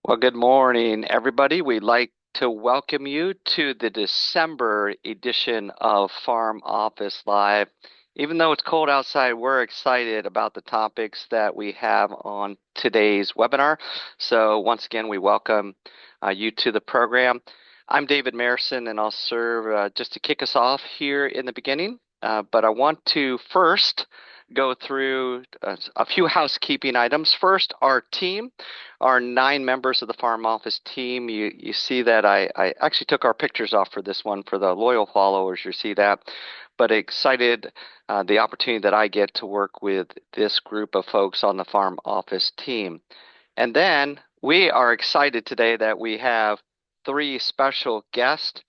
Well, good morning, everybody. We'd like to welcome you to the December edition of Farm Office Live. Even though it's cold outside, we're excited about the topics that we have on today's webinar. So once again, we welcome you to the program. I'm David Marison, and I'll serve just to kick us off here in the beginning. But I want to first go through a few housekeeping items. First, our team. Our 9 members of the farm office team. You see that I actually took our pictures off for this one for the loyal followers. You see that, but excited the opportunity that I get to work with this group of folks on the farm office team. And then we are excited today that we have 3 special guests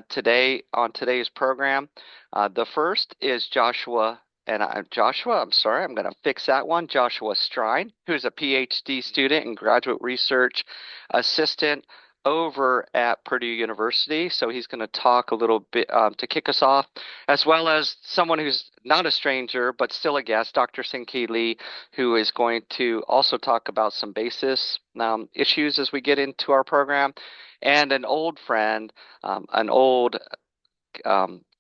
today on today's program. The first is Joshua, I'm sorry, I'm going to fix that one. Joshua Strine, who's a PhD student and graduate research assistant over at Purdue University. So he's going to talk a little bit to kick us off, as well as someone who's not a stranger, but still a guest, Dr. Sinki Lee, who is going to also talk about some basis issues as we get into our program. And an old friend, an old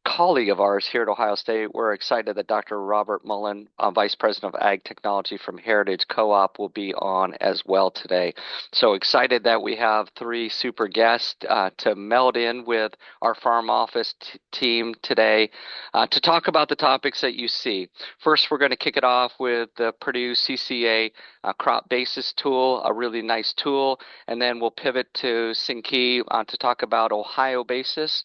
colleague of ours here at Ohio State. We're excited that Dr. Robert Mullen, Vice President of Ag Technology from Heritage Co-op, will be on as well today. So excited that we have 3 super guests to meld in with our farm office team today to talk about the topics that you see. First, we're going to kick it off with the Purdue CCA crop basis tool, a really nice tool, and then we'll pivot to Sinki to talk about Ohio basis.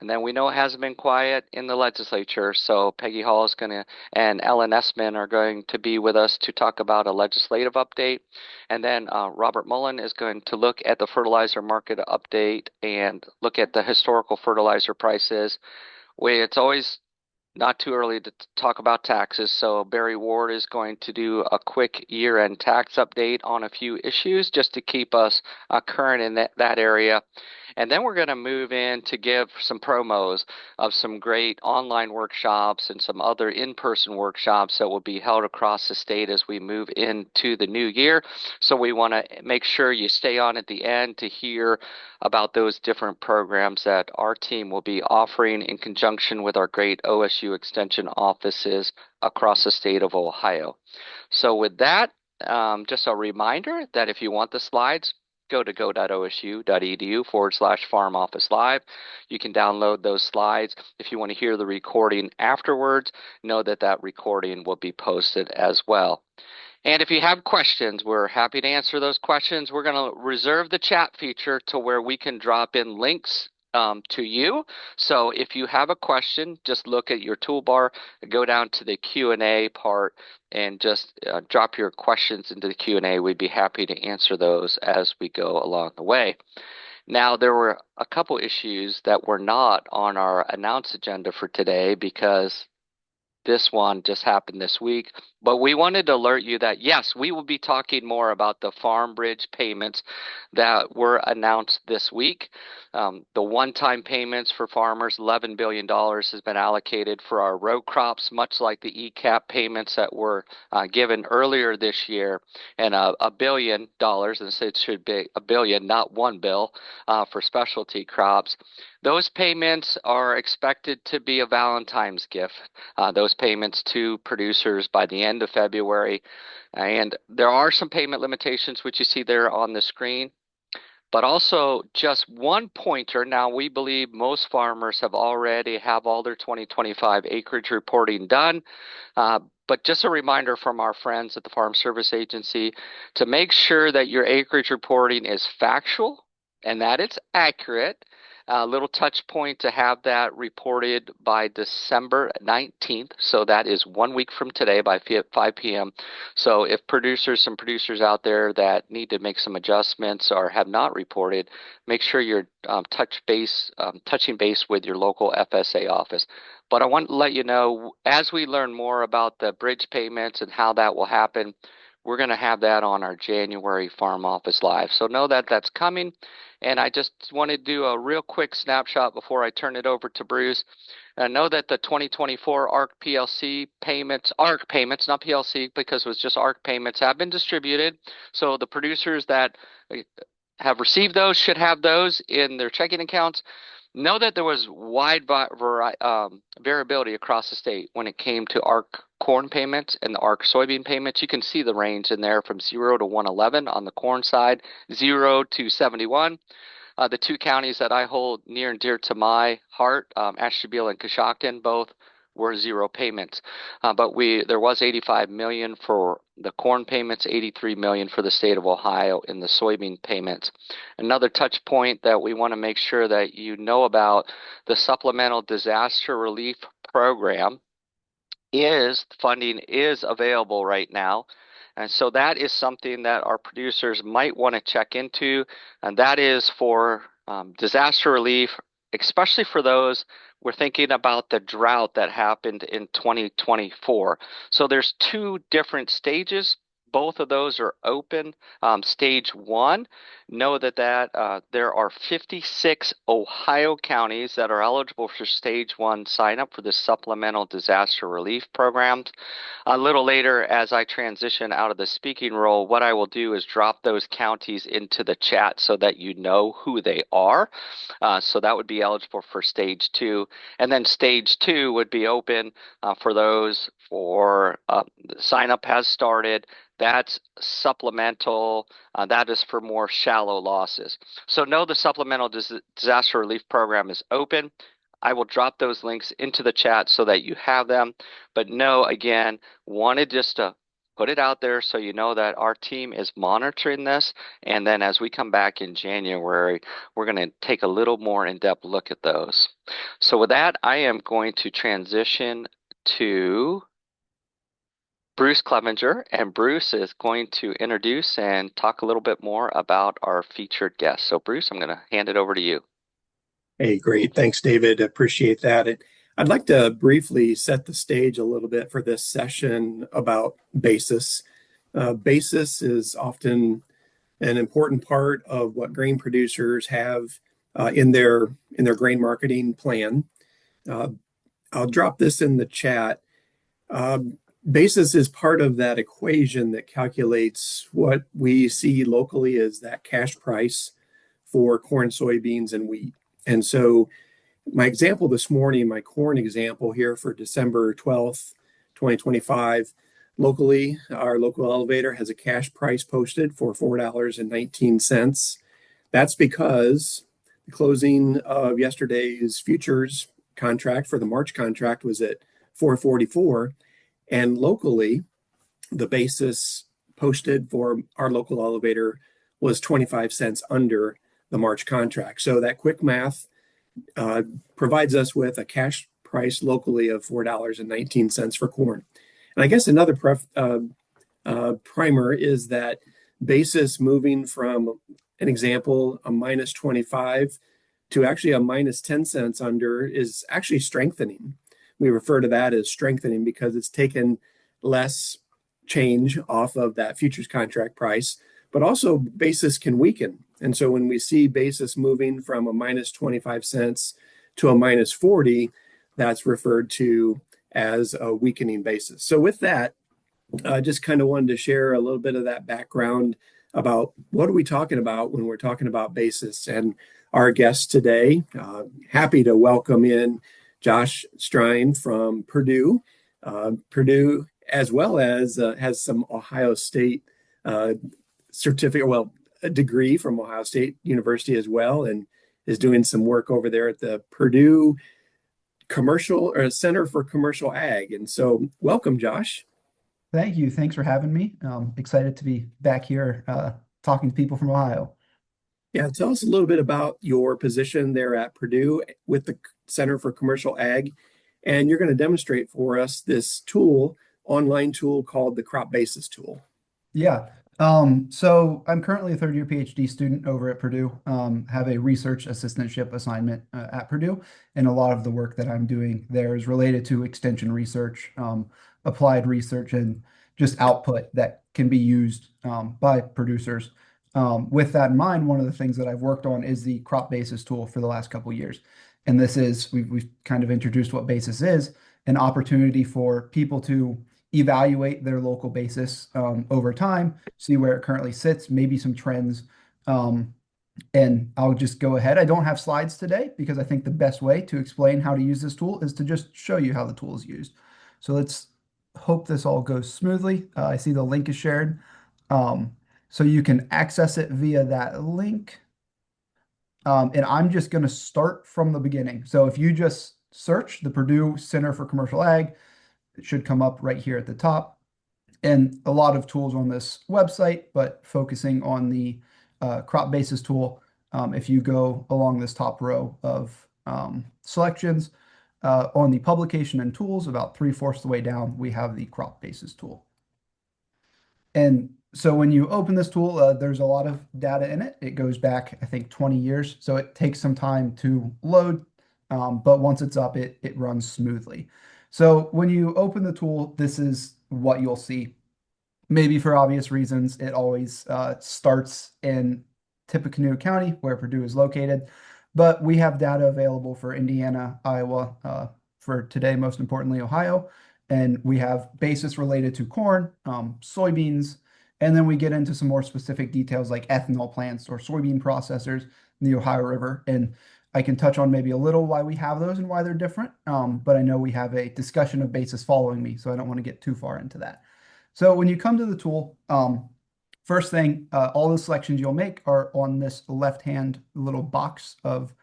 And then we know it hasn't been quiet in the legislature, so Peggy Hall is going to, and Ellen Essman are going to be with us to talk about a legislative update. And then Robert Mullen is going to look at the fertilizer market update and look at the historical fertilizer prices. It's always not too early to talk about taxes, so Barry Ward is going to do a quick year-end tax update on a few issues just to keep us current in that area. And then we're going to move in to give some promos of some great online workshops and some other in-person workshops that will be held across the state as we move into the new year. So we want to make sure you stay on at the end to hear about those different programs that our team will be offering in conjunction with our great OSU Extension offices across the state of Ohio. So with that, just a reminder that if you want the slides, go to go.osu.edu/farm office live. You can download those slides. If you want to hear the recording afterwards, know that that recording will be posted as well. And if you have questions, we're happy to answer those questions. We're going to reserve the chat feature to where we can drop in links to you. So if you have a question, just look at your toolbar, go down to the Q&A part, and just drop your questions into the Q&A. We'd be happy to answer those as we go along the way. Now, there were a couple issues that were not on our announced agenda for today because this one just happened this week, but we wanted to alert you that yes, we will be talking more about the Farm Bridge payments that were announced this week. The one-time payments for farmers, $11 billion has been allocated for our row crops, much like the ECAP payments that were given earlier this year, and $1 billion, and so it should be $1 billion, not one bill, for specialty crops. Those payments are expected to be a Valentine's gift. Those payments to producers by the end of February. And there are some payment limitations, which you see there on the screen, but also just one pointer. Now, we believe most farmers have already have all their 2025 acreage reporting done. But just a reminder from our friends at the Farm Service Agency to make sure that your acreage reporting is factual and that it's accurate. A little touch point to have that reported by December 19th. So that is 1 week from today by 5 p.m. So if some producers out there that need to make some adjustments or have not reported, make sure you're touching base with your local FSA office. But I want to let you know, as we learn more about the bridge payments and how that will happen, we're going to have that on our January Farm Office Live. So know that that's coming. And I just want to do a real quick snapshot before I turn it over to Bruce. Know that the 2024 ARC PLC payments, ARC payments, not PLC, because it was just ARC payments, have been distributed. So the producers that have received those should have those in their checking accounts. Know that there was wide variability across the state when it came to ARC corn payments and the ARC soybean payments. You can see the range in there from 0 to 111 on the corn side, 0 to 71. The two counties that I hold near and dear to my heart, Ashtabula and Coshocton, both were zero payments. But there was 85 million for the corn payments, 83 million for the state of Ohio in the soybean payments. Another touch point that we want to make sure that you know about, the Supplemental Disaster Relief Program funding is available right now. And so that is something that our producers might want to check into, and that is for disaster relief, especially for those we're thinking about the drought that happened in 2024. So there's two different stages. Both of those are open. Stage one, know that there are 56 Ohio counties that are eligible for stage one sign up for the Supplemental Disaster Relief Programs. A little later, as I transition out of the speaking role, what I will do is drop those counties into the chat so that you know who they are. So that would be eligible for stage two. And then stage two would be open for those for the sign up has started. That's supplemental. That is for more shallow losses. So know the Supplemental Disaster Relief Program is open. I will drop those links into the chat so that you have them. But no, again, wanted just to put it out there so you know that our team is monitoring this. And then as we come back in January, we're going to take a little more in-depth look at those. So with that, I am going to transition to Bruce Clevenger, and Bruce is going to introduce and talk a little bit more about our featured guest. So Bruce, I'm going to hand it over to you. Hey, great. Thanks, David. Appreciate that. I'd like to briefly set the stage a little bit for this session about basis. Basis is often an important part of what grain producers have in their grain marketing plan. I'll drop this in the chat. Basis is part of that equation that calculates what we see locally as that cash price for corn, soybeans, and wheat. And so my example this morning, my corn example here for December 12th, 2025, locally, our local elevator has a cash price posted for $4.19. That's because the closing of yesterday's futures contract for the March contract was at $4.44. And locally, the basis posted for our local elevator was 25 cents under the March contract. So that quick math provides us with a cash price locally of $4.19 for corn. And I guess another primer is that basis moving from an example, a minus 25 to actually a minus 10 cents under is actually strengthening. We refer to that as strengthening because it's taken less change off of that futures contract price, but also basis can weaken. And so when we see basis moving from a minus 25 cents to a minus 40, that's referred to as a weakening basis. So with that, I just kind of wanted to share a little bit of that background about what are we talking about when we're talking about basis. And our guest today, happy to welcome in Josh Strine from Purdue. Purdue, as well as has some Ohio State certificate, well, a degree from Ohio State University as well, and is doing some work over there at the Purdue Center for Commercial Ag. And so welcome, Josh. Thank you. Thanks for having me. Excited to be back here talking to people from Ohio. Yeah, tell us a little bit about your position there at Purdue with the Center for Commercial Ag. And you're going to demonstrate for us this tool, online tool called the Crop Basis tool. Yeah. So I'm currently a third-year PhD student over at Purdue, have a research assistantship assignment at Purdue, and a lot of the work that I'm doing there is related to extension research, applied research, and just output that can be used by producers. With that in mind, one of the things that I've worked on is the Crop Basis tool for the last couple of years. And this is, we've kind of introduced what basis is, an opportunity for people to evaluate their local basis over time, see where it currently sits, maybe some trends. And I'll just go ahead. I don't have slides today because I think the best way to explain how to use this tool is to just show you how the tool is used. So let's hope this all goes smoothly. I see the link is shared. So you can access it via that link. And I'm just going to start from the beginning. So if you just search the Purdue Center for Commercial Ag, it should come up right here at the top. And a lot of tools on this website, but focusing on the crop basis tool, if you go along this top row of selections, on the publication and tools, about 3/4 the way down, we have the crop basis tool. And so when you open this tool, there's a lot of data in it. It goes back, I think, 20 years. So it takes some time to load, but once it's up, it runs smoothly. So when you open the tool, this is what you'll see. Maybe for obvious reasons, it always starts in Tippecanoe County, where Purdue is located. But we have data available for Indiana, Iowa, for today, most importantly, Ohio. And we have basis related to corn, soybeans, and then we get into some more specific details like ethanol plants or soybean processors in the Ohio River. And I can touch on maybe a little why we have those and why they're different. But I know we have a discussion of basis following me, so I don't want to get too far into that. So when you come to the tool, first thing, all the selections you'll make are on this left-hand little box of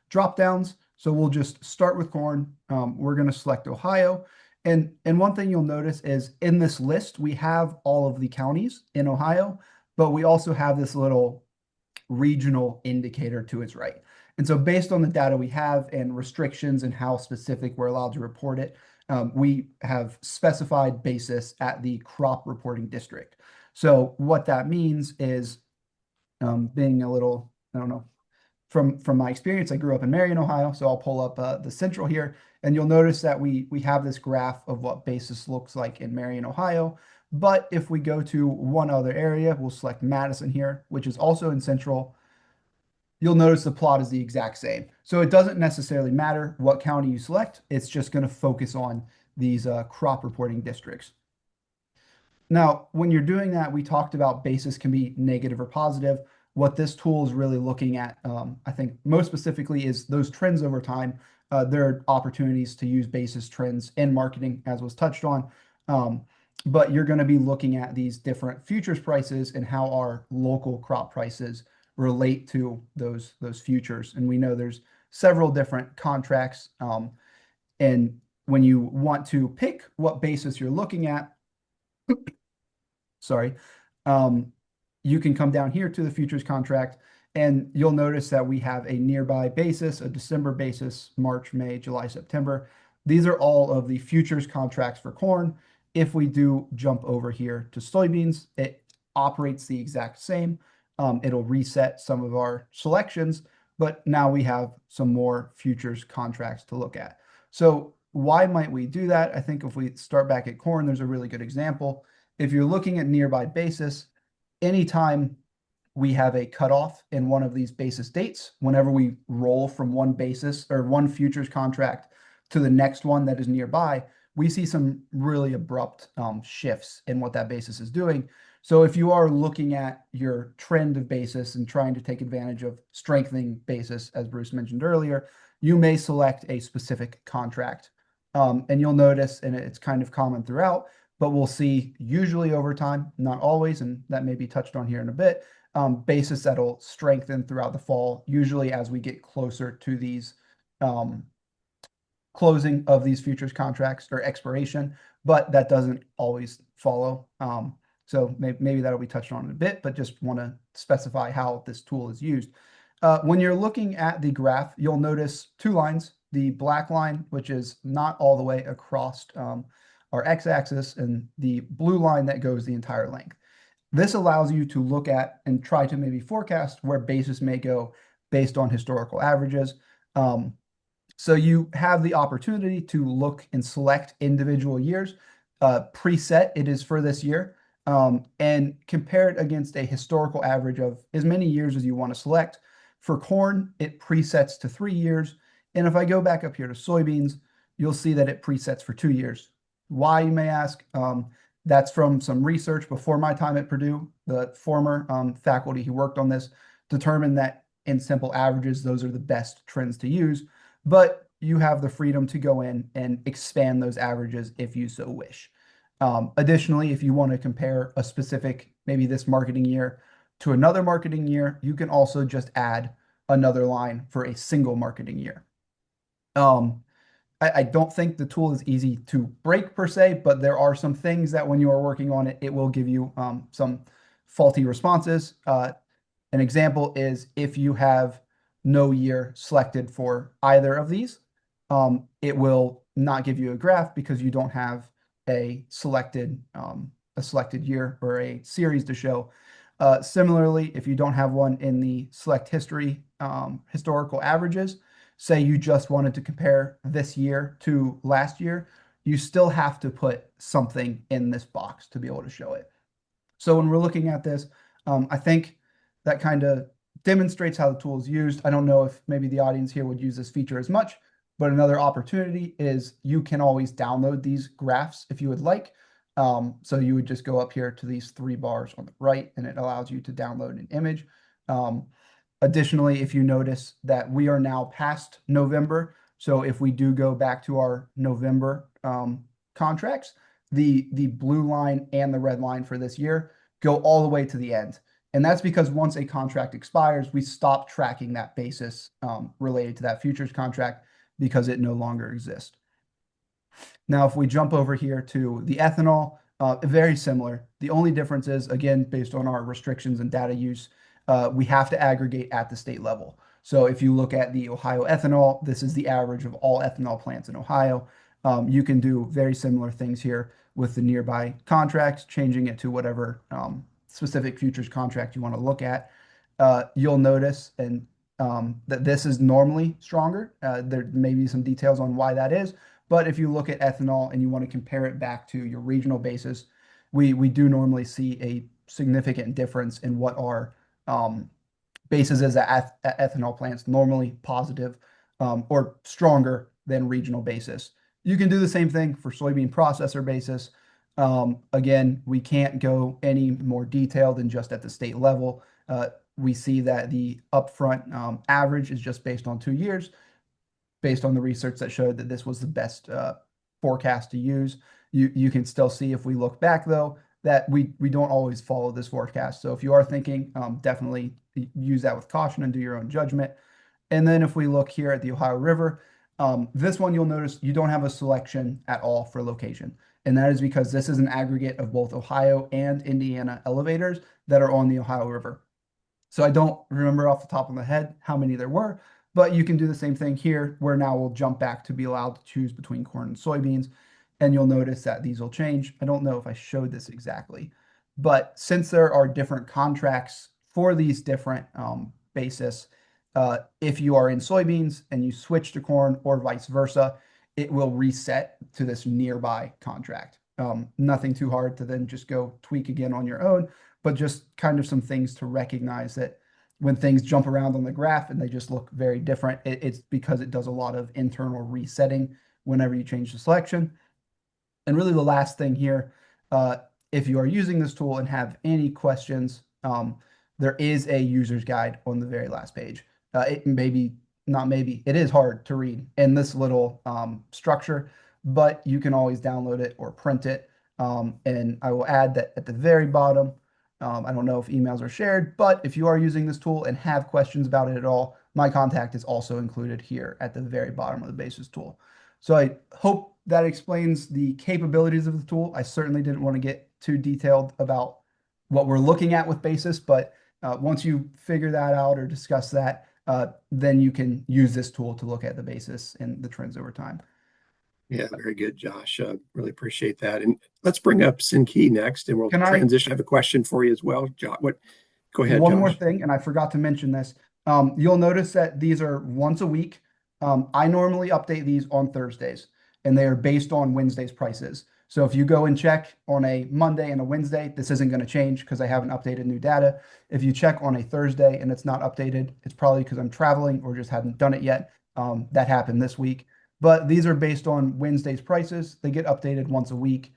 drop-downs. So we'll just start with corn. We're going to select Ohio. And one thing you'll notice is in this list, we have all of the counties in Ohio, but we also have this little regional indicator to its right. And so based on the data we have and restrictions and how specific we're allowed to report it, we have specified basis at the crop reporting district. So what that means is being a little, I don't know, from my experience, I grew up in Marion, Ohio, so I'll pull up the central here, and you'll notice that we have this graph of what basis looks like in Marion, Ohio. But if we go to one other area, we'll select Madison here, which is also in central. You'll notice the plot is the exact same. So it doesn't necessarily matter what county you select. It's just going to focus on these crop reporting districts. Now, when you're doing that, we talked about basis can be negative or positive. What this tool is really looking at, I think most specifically, is those trends over time. There are opportunities to use basis trends in marketing, as was touched on. But you're going to be looking at these different futures prices and how our local crop prices relate to those futures. And we know there's several different contracts. And when you want to pick what basis you're looking at, sorry, you can come down here to the futures contract, and you'll notice that we have a nearby basis, a December basis, March, May, July, September. These are all of the futures contracts for corn. If we do jump over here to soybeans, it operates the exact same. It'll reset some of our selections, but now we have some more futures contracts to look at. So why might we do that? I think if we start back at corn, there's a really good example. If you're looking at nearby basis, anytime we have a cutoff in one of these basis dates, whenever we roll from one basis or one futures contract to the next one that is nearby, we see some really abrupt shifts in what that basis is doing. So if you are looking at your trend of basis and trying to take advantage of strengthening basis, as Bruce mentioned earlier, you may select a specific contract. And you'll notice, and it's kind of common throughout, but we'll see usually over time, not always, and that may be touched on here in a bit, basis that'll strengthen throughout the fall, usually as we get closer to these closing of these futures contracts or expiration, but that doesn't always follow. So maybe that'll be touched on in a bit, but just want to specify how this tool is used. When you're looking at the graph, you'll notice two lines, the black line, which is not all the way across our x-axis, and the blue line that goes the entire length. This allows you to look at and try to maybe forecast where basis may go based on historical averages. So you have the opportunity to look and select individual years. Preset, it is for this year, and compare it against a historical average of as many years as you want to select. For corn, it presets to 3 years. And if I go back up here to soybeans, you'll see that it presets for 2 years. Why, you may ask? That's from some research before my time at Purdue. The former faculty who worked on this determined that in simple averages, those are the best trends to use, but you have the freedom to go in and expand those averages if you so wish. Additionally, if you want to compare a specific, maybe this marketing year to another marketing year, you can also just add another line for a single marketing year. I don't think the tool is easy to break per se, but there are some things that when you are working on it, it will give you some faulty responses. An example is if you have no year selected for either of these, it will not give you a graph because you don't have a selected year or a series to show. Similarly, if you don't have one in the select history historical averages, say you just wanted to compare this year to last year, you still have to put something in this box to be able to show it. So when we're looking at this, I think that kind of demonstrates how the tool is used. I don't know if maybe the audience here would use this feature as much, but another opportunity is you can always download these graphs if you would like. So you would just go up here to these 3 bars on the right, and it allows you to download an image. Additionally, if you notice that we are now past November, so if we do go back to our November contracts, the blue line and the red line for this year go all the way to the end. And that's because once a contract expires, we stop tracking that basis related to that futures contract because it no longer exists. Now, if we jump over here to the ethanol, very similar. The only difference is, again, based on our restrictions and data use, we have to aggregate at the state level. So if you look at the Ohio ethanol, this is the average of all ethanol plants in Ohio. You can do very similar things here with the nearby contracts, changing it to whatever specific futures contract you want to look at. You'll notice that this is normally stronger. There may be some details on why that is, but if you look at ethanol and you want to compare it back to your regional basis, we do normally see a significant difference in what our basis is at ethanol plants, normally positive or stronger than regional basis. You can do the same thing for soybean processor basis. Again, we can't go any more detailed than just at the state level. We see that the upfront average is just based on 2 years, based on the research that showed that this was the best forecast to use. You can still see if we look back, though, that we don't always follow this forecast. So if you are thinking, definitely use that with caution and do your own judgment. And then if we look here at the Ohio River, this one you'll notice you don't have a selection at all for location. And that is because this is an aggregate of both Ohio and Indiana elevators that are on the Ohio River. So I don't remember off the top of my head how many there were, but you can do the same thing here, where now we'll jump back to be allowed to choose between corn and soybeans. And you'll notice that these will change. I don't know if I showed this exactly, but since there are different contracts for these different basis, if you are in soybeans and you switch to corn or vice versa, it will reset to this nearby contract. Nothing too hard to then just go tweak again on your own, but just kind of some things to recognize that when things jump around on the graph and they just look very different, it's because it does a lot of internal resetting whenever you change the selection. And really the last thing here, if you are using this tool and have any questions, there is a user's guide on the very last page. It is hard to read in this little structure, but you can always download it or print it. And I will add that at the very bottom, I don't know if emails are shared, but if you are using this tool and have questions about it at all, my contact is also included here at the very bottom of the Basis tool. So I hope that explains the capabilities of the tool. I certainly didn't want to get too detailed about what we're looking at with Basis, but once you figure that out or discuss that, then you can use this tool to look at the basis and the trends over time. Yeah, very good, Josh. Really appreciate that. And let's bring up Sin-Key next, and we'll transition. I have a question for you as well, Josh. Go ahead, One Josh. more thing, and I forgot to mention this. You'll notice that these are once a week. I normally update these on Thursdays, and they are based on Wednesday's prices. So if you go and check on a Monday and a Wednesday, this isn't going to change because I haven't updated new data. If you check on a Thursday and it's not updated, it's probably because I'm traveling or just hadn't done it yet. that happened this week. But these are based on Wednesday's prices. They get updated once a week,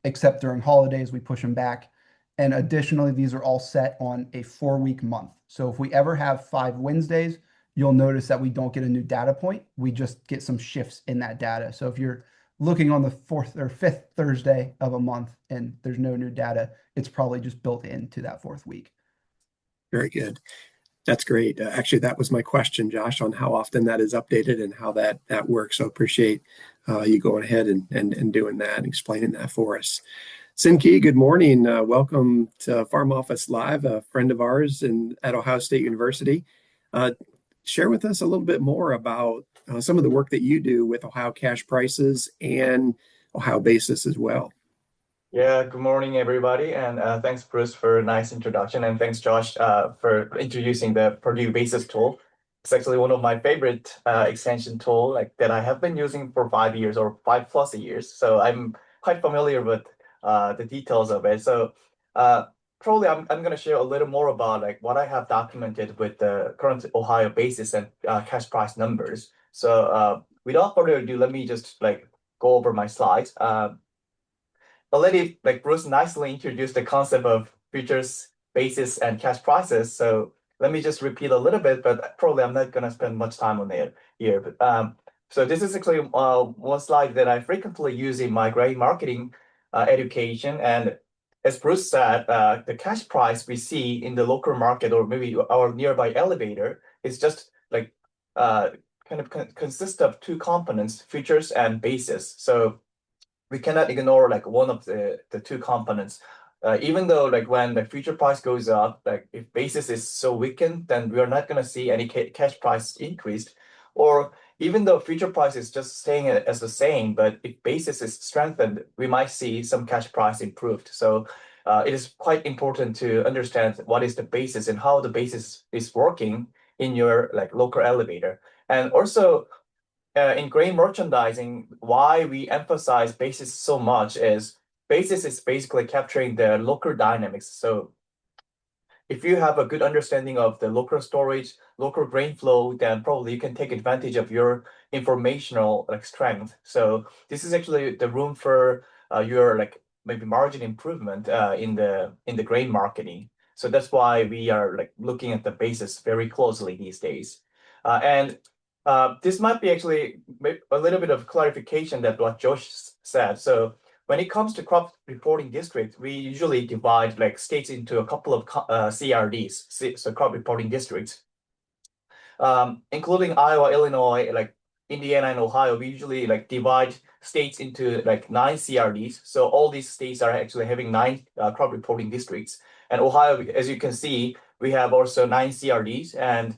except during holidays, we push them back. And additionally, these are all set on a 4-week month. So if we ever have 5 Wednesdays, you'll notice that we don't get a new data point. We just get some shifts in that data. So if you're looking on the 4th or 5th Thursday of a month and there's no new data, it's probably just built into that 4th week. Very good. That's great. Actually, that was my question, Josh, on how often that is updated and how that works. So appreciate you going ahead and doing that and explaining that for us. Sin-Kee, good morning. Welcome to Farm Office Live, a friend of ours at Ohio State University. Share with us a little bit more about some of the work that you do with Ohio Cash Prices and Ohio Basis as well. Yeah, good morning, everybody, and thanks, Bruce, for a nice introduction, and thanks, Josh, for introducing the Purdue Basis tool. It's actually one of my favorite extension tool that I have been using for 5 years or 5+ years. So I'm quite familiar with the details of it. So probably I'm going to share a little more about what I have documented with the current Ohio Basis and cash price numbers. So without further ado, let me just go over my slides. Already, Bruce nicely introduced the concept of futures, basis, and cash prices. So let me just repeat a little bit, but probably I'm not going to spend much time on it here. But so this is actually one slide that I frequently use in my grain marketing education. And as Bruce said, the cash price we see in the local market or maybe our nearby elevator is just consists of two components, futures and basis. So we cannot ignore one of the two components. Even though when the future price goes up, if basis is so weakened, then we are not going to see any cash price increased. Or even though future price is just staying as the same, but if basis is strengthened, we might see some cash price improved. So it is quite important to understand what is the basis and how the basis is working in your local elevator. And also in grain merchandising, why we emphasize basis so much is basis is basically capturing the local dynamics. So if you have a good understanding of the local storage, local grain flow, then probably you can take advantage of your informational strength. So this is actually the room for your maybe margin improvement in the grain marketing. So that's why we are looking at the basis very closely these days. And this might be actually a little bit of clarification that what Josh said. So when it comes to crop reporting district, we usually divide states into a couple of CRDs, so crop reporting districts, including Iowa, Illinois, Indiana, and Ohio. We usually divide states into 9 CRDs. So all these states are actually having 9 crop reporting districts. And Ohio, as you can see, we have also 9 CRDs. And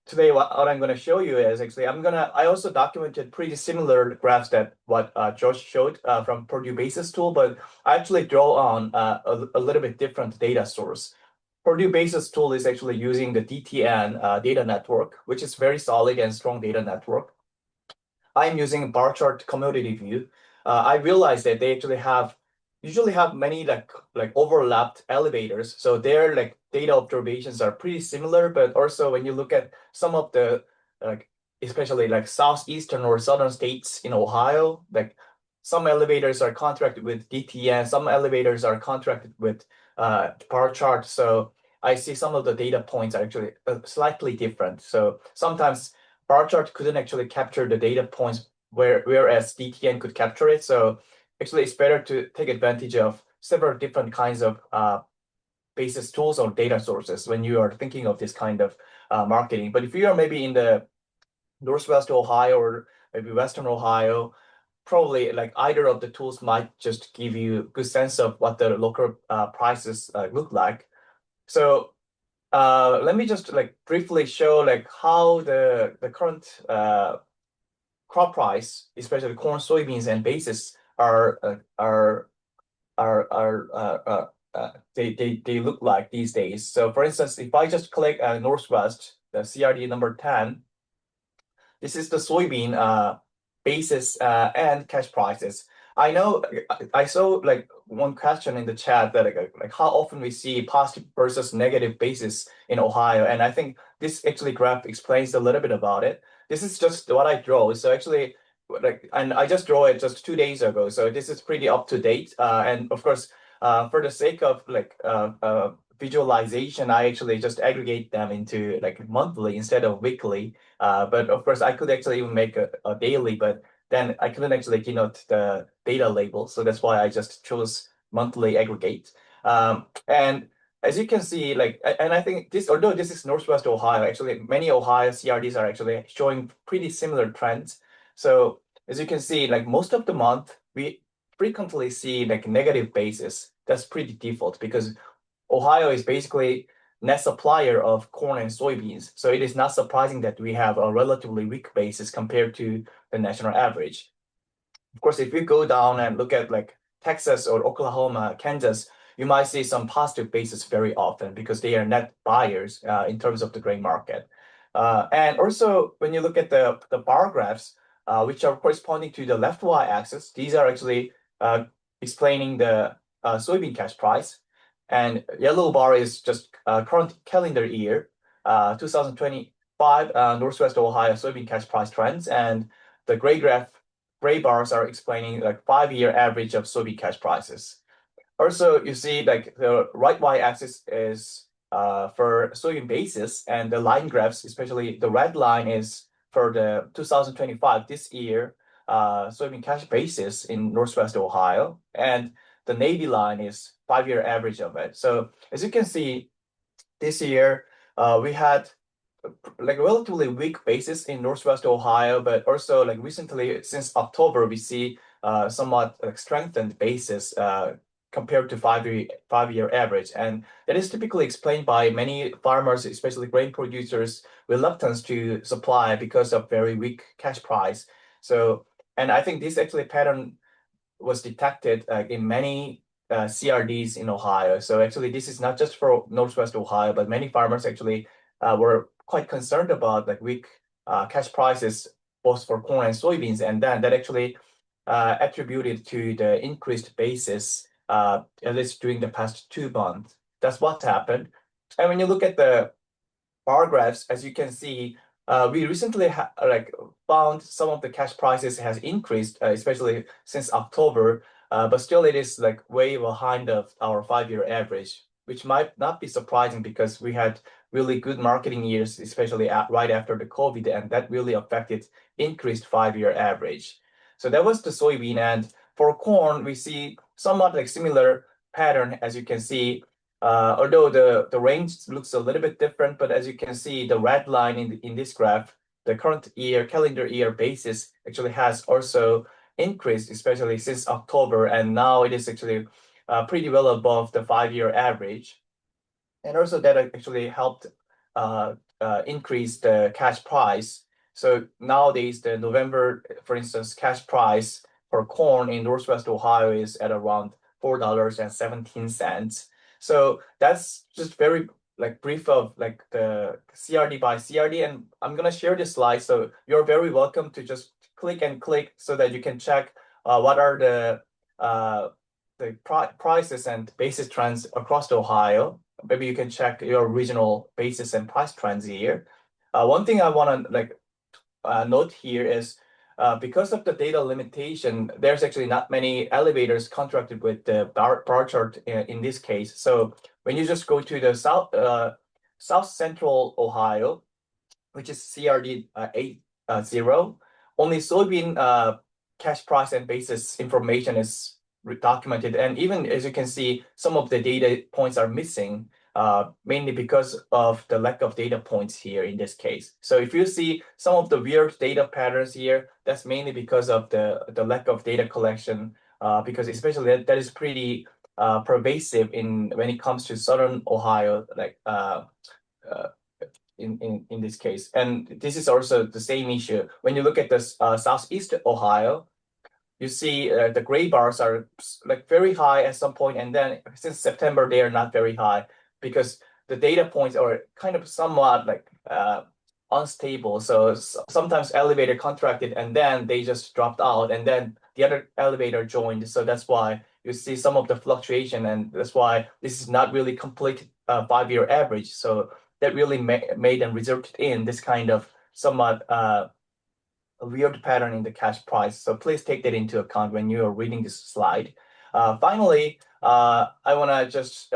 today, what I'm going to show you is actually I also documented pretty similar graphs that what Josh showed from Purdue Basis tool, but I actually draw on a little bit different data source. Purdue Basis tool is actually using the DTN data network, which is very solid and strong data network. I'm using bar chart commodity view. I realized that they actually usually have many overlapped elevators. So their data observations are pretty similar, but also when you look at some of the especially southeastern or southern states in Ohio, some elevators are contracted with DTN, some elevators are contracted with bar chart. So I see some of the data points are actually slightly different. So sometimes bar chart couldn't actually capture the data points whereas DTN could capture it. So actually, it's better to take advantage of several different kinds of basis tools or data sources when you are thinking of this kind of marketing. But if you are maybe in the Northwest Ohio or maybe Western Ohio, probably either of the tools might just give you a good sense of what the local prices look like. So let me just briefly show how the current crop price, especially corn, soybeans, and basis they look like these days. So for instance, if I just click Northwest, the CRD number 10, this is the soybean basis and cash prices. I know I saw one question in the chat that like how often we see positive versus negative basis in Ohio, and I think this actually graph explains a little bit about it. This is just what I draw. So actually, like, and I just draw it just 2 days ago, so this is pretty up to date. And of course, for the sake of like visualization, I actually just aggregate them into like monthly instead of weekly. But of course, I could actually even make a daily, but then I couldn't actually denote the data label. So that's why I just chose monthly aggregate. And as you can see, like, and I think this, although this is Northwest Ohio, actually many Ohio CRDs are actually showing pretty similar trends. So as you can see, like most of the month, we frequently see like negative basis. That's pretty default because Ohio is basically net supplier of corn and soybeans. So it is not surprising that we have a relatively weak basis compared to the national average. Of course, if you go down and look at like Texas or Oklahoma, Kansas, you might see some positive basis very often because they are net buyers in terms of the grain market. And also, when you look at the bar graphs, which are corresponding to the left y-axis, these are actually explaining the soybean cash price. And yellow bar is just current calendar year, 2025 Northwest Ohio soybean cash price trends, and the gray bars are explaining like 5-year average of soybean cash prices. Also, you see like the right y-axis is for soybean basis, and the line graphs, especially the red line, is for the 2025 this year soybean cash basis in Northwest Ohio, and the navy line is 5-year average of it. So as you can see, this year we had like a relatively weak basis in Northwest Ohio, but also like recently since October we see somewhat like strengthened basis compared to 5-year average, and that is typically explained by many farmers, especially grain producers, reluctance to supply because of very weak cash price. So, and I think this actually pattern was detected in many CRDs in Ohio. So actually, this is not just for Northwest Ohio, but many farmers actually were quite concerned about like weak cash prices both for corn and soybeans, and then that actually attributed to the increased basis at least during the past 2 months. That's what happened. And when you look at the bar graphs, as you can see, we recently like found some of the cash prices has increased, especially since October, but still it is like way behind of our 5-year average, which might not be surprising because we had really good marketing years, especially right after the COVID, and that really affected increased 5-year average. So that was the soybean, and for corn, we see somewhat like similar pattern, as you can see. Although the range looks a little bit different, but as you can see, the red line in this graph, the current year, calendar year basis actually has also increased, especially since October, and now it is actually pretty well above the 5-year average. And also that actually helped increase the cash price. So nowadays, the November, for instance, cash price for corn in Northwest Ohio is at around $4.17. So that's just very like brief of like the CRD by CRD, and I'm gonna share this slide. So you're very welcome to just click so that you can check what are the prices and basis trends across Ohio. Maybe you can check your regional basis and price trends here. One thing I want to like note here is because of the data limitation, there's actually not many elevators contracted with the bar chart in this case. So when you just go to the south central Ohio, which is CRD 80, only soybean cash price and basis information is documented. And even as you can see, some of the data points are missing, mainly because of the lack of data points here in this case. So if you see some of the weird data patterns here, that's mainly because of the lack of data collection, because especially that is pretty pervasive when it comes to Southern Ohio, like in this case. And this is also the same issue. When you look at the Southeast Ohio, you see the gray bars are like very high at some point, and then since September they are not very high because the data points are kind of somewhat like unstable. So sometimes elevator contracted and then they just dropped out, and then the other elevator joined. So that's why you see some of the fluctuation, and that's why this is not really complete 5-year average. So that really made and resulted in this kind of somewhat a weird pattern in the cash price. So please take that into account when you are reading this slide. Finally, I want to just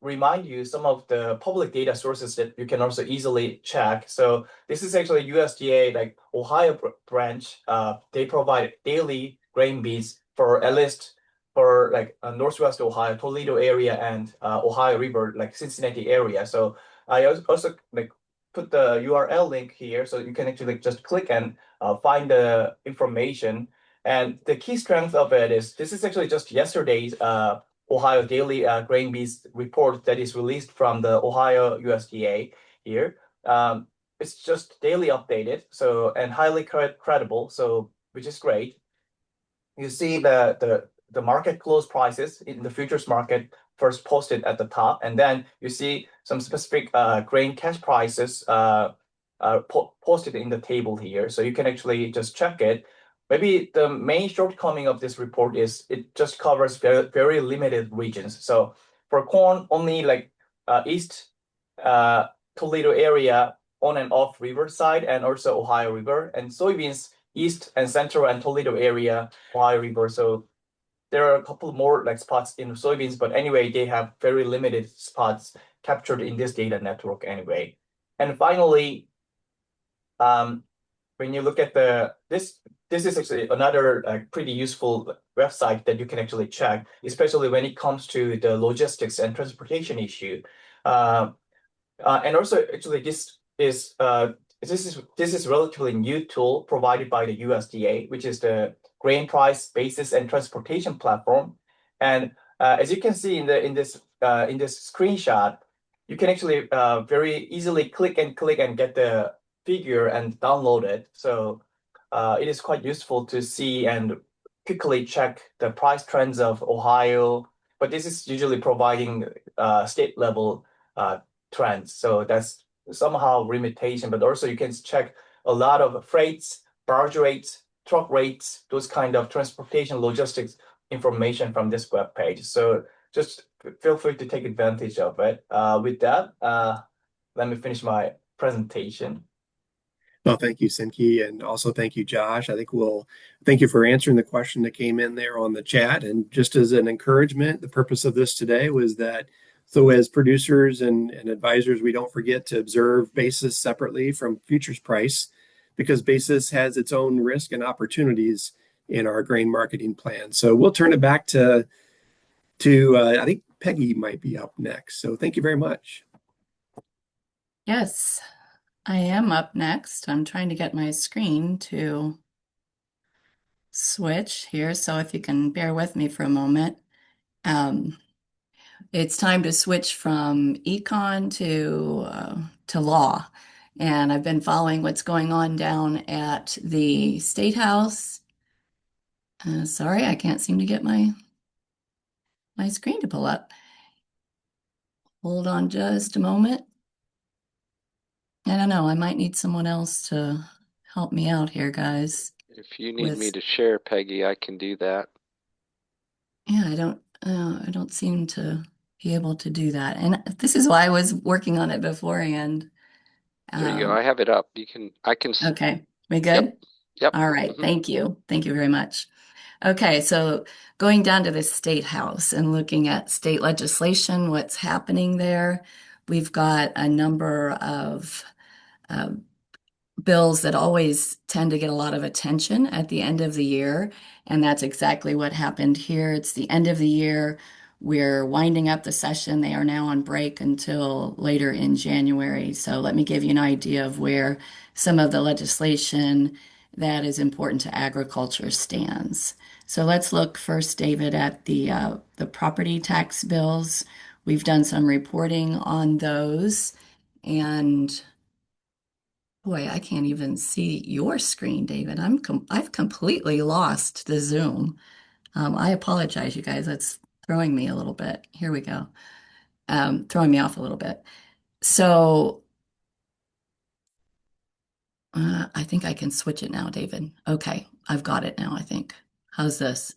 remind you some of the public data sources that you can also easily check. So this is actually USDA, like Ohio branch. They provide daily grain beans for at least for like Northwest Ohio, Toledo area, and Ohio River, like Cincinnati area. So I also like put the URL link here, so you can actually just click and find the information. And the key strength of it is this is actually just yesterday's Ohio Daily Grain Beans report that is released from the Ohio USDA here. It's just daily updated, so and highly credible, so which is great. You see the market close prices in the futures market first posted at the top, and then you see some specific grain cash prices posted in the table here. So you can actually just check it. Maybe the main shortcoming of this report is it just covers very limited regions. So for corn, only like East Toledo area on and off Riverside and also Ohio River, and soybeans East and Central and Toledo area, Ohio River. So there are a couple more like spots in soybeans, but anyway, they have very limited spots captured in this data network anyway. And finally, when you look at this is actually another pretty useful website that you can actually check, especially when it comes to the logistics and transportation issue. And also, actually, this is relatively new tool provided by the USDA, which is the Grain Price Basis and Transportation Platform. And as you can see in this screenshot, you can actually very easily click and get the figure and download it. So it is quite useful to see and quickly check the price trends of Ohio. But this is usually providing state level trends. So that's somehow limitation, but also you can check a lot of freights, barge rates, truck rates, those kind of transportation logistics information from this web page. So just feel free to take advantage of it. With that, let me finish my presentation. Well, thank you, Senki, and also thank you, Josh. Thank you for answering the question that came in there on the chat. And just as an encouragement, the purpose of this today was that so as producers and advisors, we don't forget to observe basis separately from futures price, because basis has its own risk and opportunities in our grain marketing plan. So we'll turn it back to I think Peggy might be up next. So thank you very much. Yes, I am up next. I'm trying to get my screen to switch here. So if you can bear with me for a moment. It's time to switch from econ to law. And I've been following what's going on down at the State House. Sorry, I can't seem to get my screen to pull up. Hold on just a moment. I don't know, I might need someone else to help me out here, guys. If you need me to share, Peggy, I can do that. Yeah, I don't seem to be able to do that. And this is why I was working on it beforehand. There you go. I have it up. Okay, we good? Yep. All right. Thank you. Thank you very much. Okay, so going down to the State House and looking at state legislation, what's happening there, we've got a number of bills that always tend to get a lot of attention at the end of the year, and that's exactly what happened here. It's the end of the year. We're winding up the session. They are now on break until later in January. So let me give you an idea of where some of the legislation that is important to agriculture stands. So let's look first, David, at the property tax bills. We've done some reporting on those, and boy, I can't even see your screen, David. I've completely lost the Zoom. I apologize, you guys. That's throwing me a little bit. Here we go. Throwing me off a little bit. So I think I can switch it now, David. Okay, I've got it now, I think. How's this?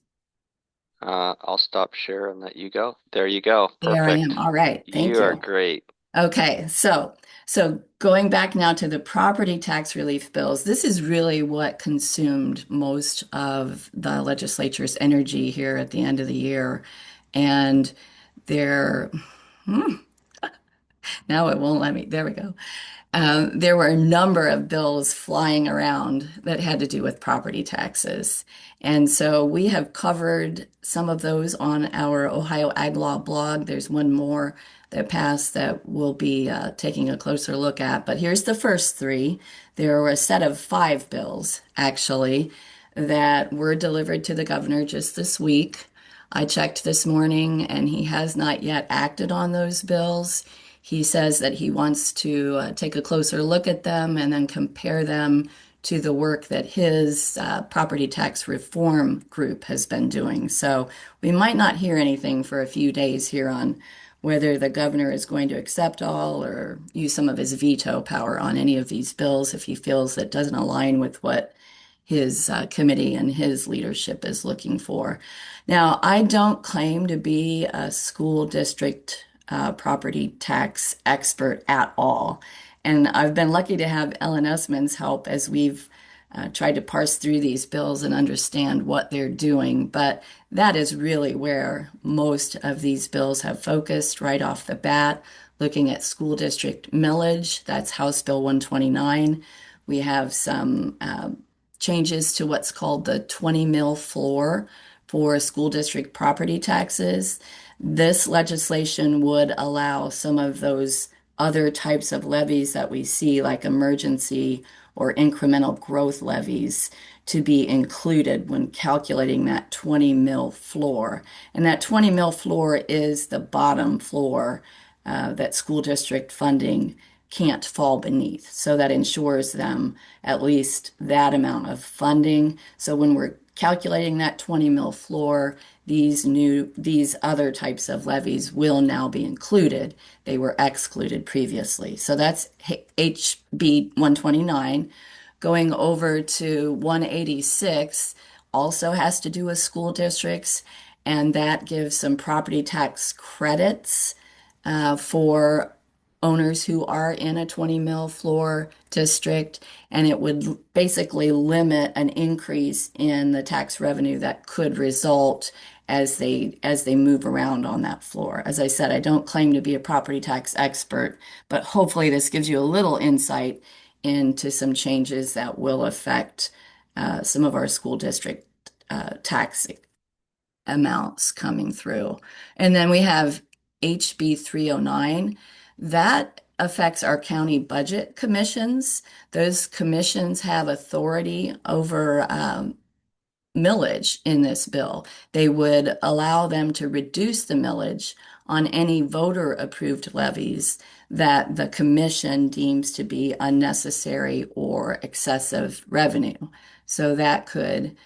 I'll stop share and let you go. There you go. There I Perfect. am. All right. Thank You are you. great. Okay, so going back now to the property tax relief bills, this is really what consumed most of the legislature's energy here at the end of the year. And there, hmm, now it won't let me. There we go. There were a number of bills flying around that had to do with property taxes. And so we have covered some of those on our Ohio Ag Law blog. There's one more that passed that we'll be taking a closer look at. But here's the first three. There were a set of five bills, actually, that were delivered to the governor just this week. I checked this morning, and he has not yet acted on those bills. He says that he wants to take a closer look at them and then compare them to the work that his property tax reform group has been doing. So we might not hear anything for a few days here on whether the governor is going to accept all or use some of his veto power on any of these bills if he feels that doesn't align with what his committee and his leadership is looking for. Now, I don't claim to be a school district property tax expert at all. And I've been lucky to have Ellen Usman's help as we've tried to parse through these bills and understand what they're doing. But that is really where most of these bills have focused right off the bat, looking at school district millage. That's House Bill 129. We have some changes to what's called the 20 mil floor for school district property taxes. This legislation would allow some of those other types of levies that we see, like emergency or incremental growth levies, to be included when calculating that 20 mil floor. And that 20 mil floor is the bottom floor that school district funding can't fall beneath. So that ensures them at least that amount of funding. So when we're calculating that 20 mil floor, these other types of levies will now be included. They were excluded previously. So that's HB 129. Going over to 186 also has to do with school districts, and that gives some property tax credits for owners who are in a 20 mil floor district, and it would basically limit an increase in the tax revenue that could result as they move around on that floor. As I said, I don't claim to be a property tax expert, but hopefully this gives you a little insight into some changes that will affect some of our school district tax amounts coming through. And then we have HB 309. That affects our county budget commissions. Those commissions have authority over millage in this bill. They would allow them to reduce the millage on any voter-approved levies that the commission deems to be unnecessary or excessive revenue. So that could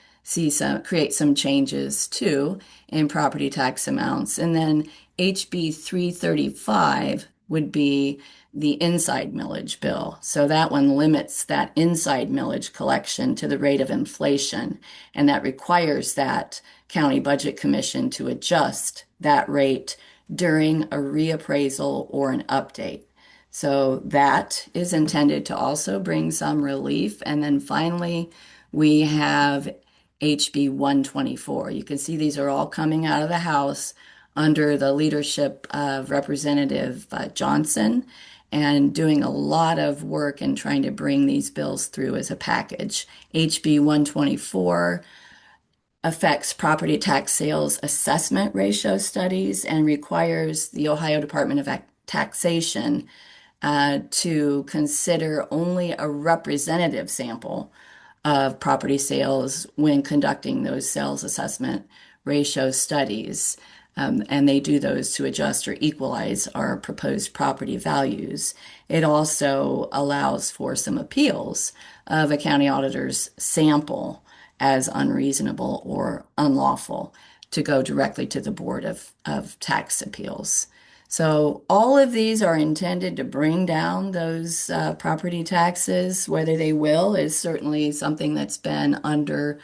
create some changes too in property tax amounts. And then HB 335 would be the inside millage bill. So that one limits that inside millage collection to the rate of inflation, and that requires that county budget commission to adjust that rate during a reappraisal or an update. So that is intended to also bring some relief. And then finally, we have HB 124. You can see these are all coming out of the House under the leadership of Representative Johnson, and doing a lot of work in trying to bring these bills through as a package. HB 124 affects property tax sales assessment ratio studies and requires the Ohio Department of Taxation to consider only a representative sample of property sales when conducting those sales assessment ratio studies. And they do those to adjust or equalize our proposed property values. It also allows for some appeals of a county auditor's sample as unreasonable or unlawful to go directly to the Board of Tax Appeals. So all of these are intended to bring down those property taxes. Whether they will is certainly something that's been under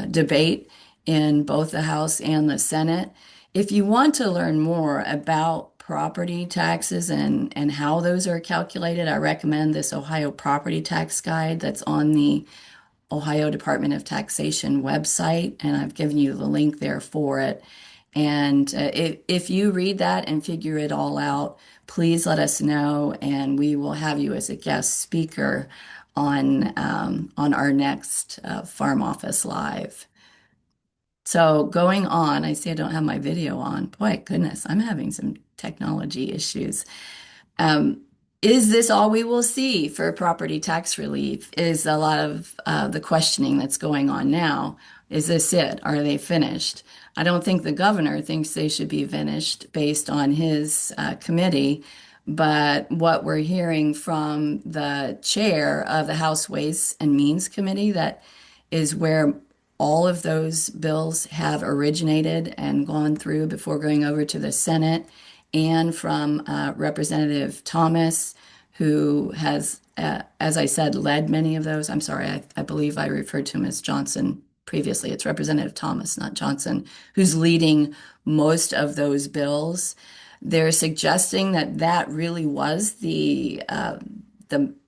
debate in both the House and the Senate. If you want to learn more about property taxes and how those are calculated, I recommend this Ohio Property Tax Guide that's on the Ohio Department of Taxation website, and I've given you the link there for it. And if you read that and figure it all out, please let us know, and we will have you as a guest speaker on our next Farm Office Live. So going on, I see I don't have my video on. Boy, goodness, I'm having some technology issues. Um, is this all we will see for property tax relief? Is a lot of the questioning that's going on now. Is this it? Are they finished? I don't think the governor thinks they should be finished based on his committee, but what we're hearing from the chair of the House Ways and Means Committee, that is where all of those bills have originated and gone through before going over to the Senate, and from Representative Thomas, who has, as I said, led many of those. I'm sorry, I believe I referred to him as Johnson previously. It's Representative Thomas, not Johnson, who's leading most of those bills. They're suggesting that that really was the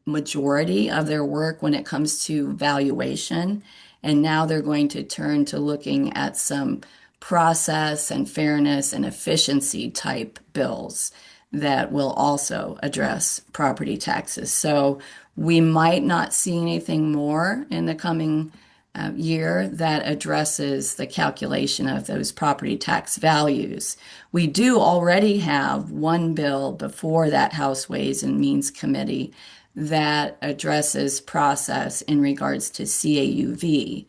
majority of their work when it comes to valuation. And now they're going to turn to looking at some process and fairness and efficiency type bills that will also address property taxes. So we might not see anything more in the coming year that addresses the calculation of those property tax values. We do already have one bill before that House Ways and Means Committee that addresses process in regards to CAUV.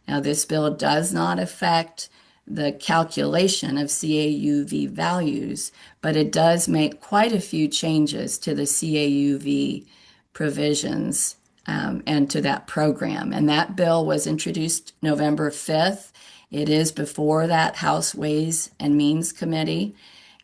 Now, this bill does not affect the calculation of CAUV values, but it does make quite a few changes to the CAUV provisions and to that program. And that bill was introduced November 5th. It is before that House Ways and Means Committee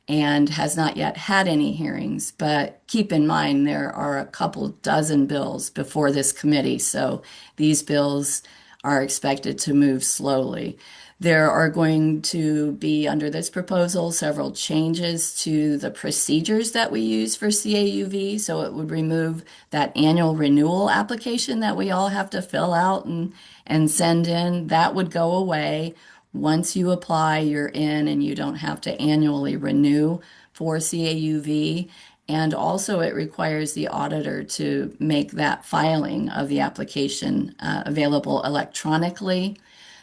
and has not yet had any hearings. But keep in mind, there are a couple dozen bills before this committee, so these bills are expected to move slowly. There are going to be, under this proposal, several changes to the procedures that we use for CAUV. So it would remove that annual renewal application that we all have to fill out and send in. That would go away. Once you apply, you're in, and you don't have to annually renew for CAUV. And also, it requires the auditor to make that filing of the application available electronically.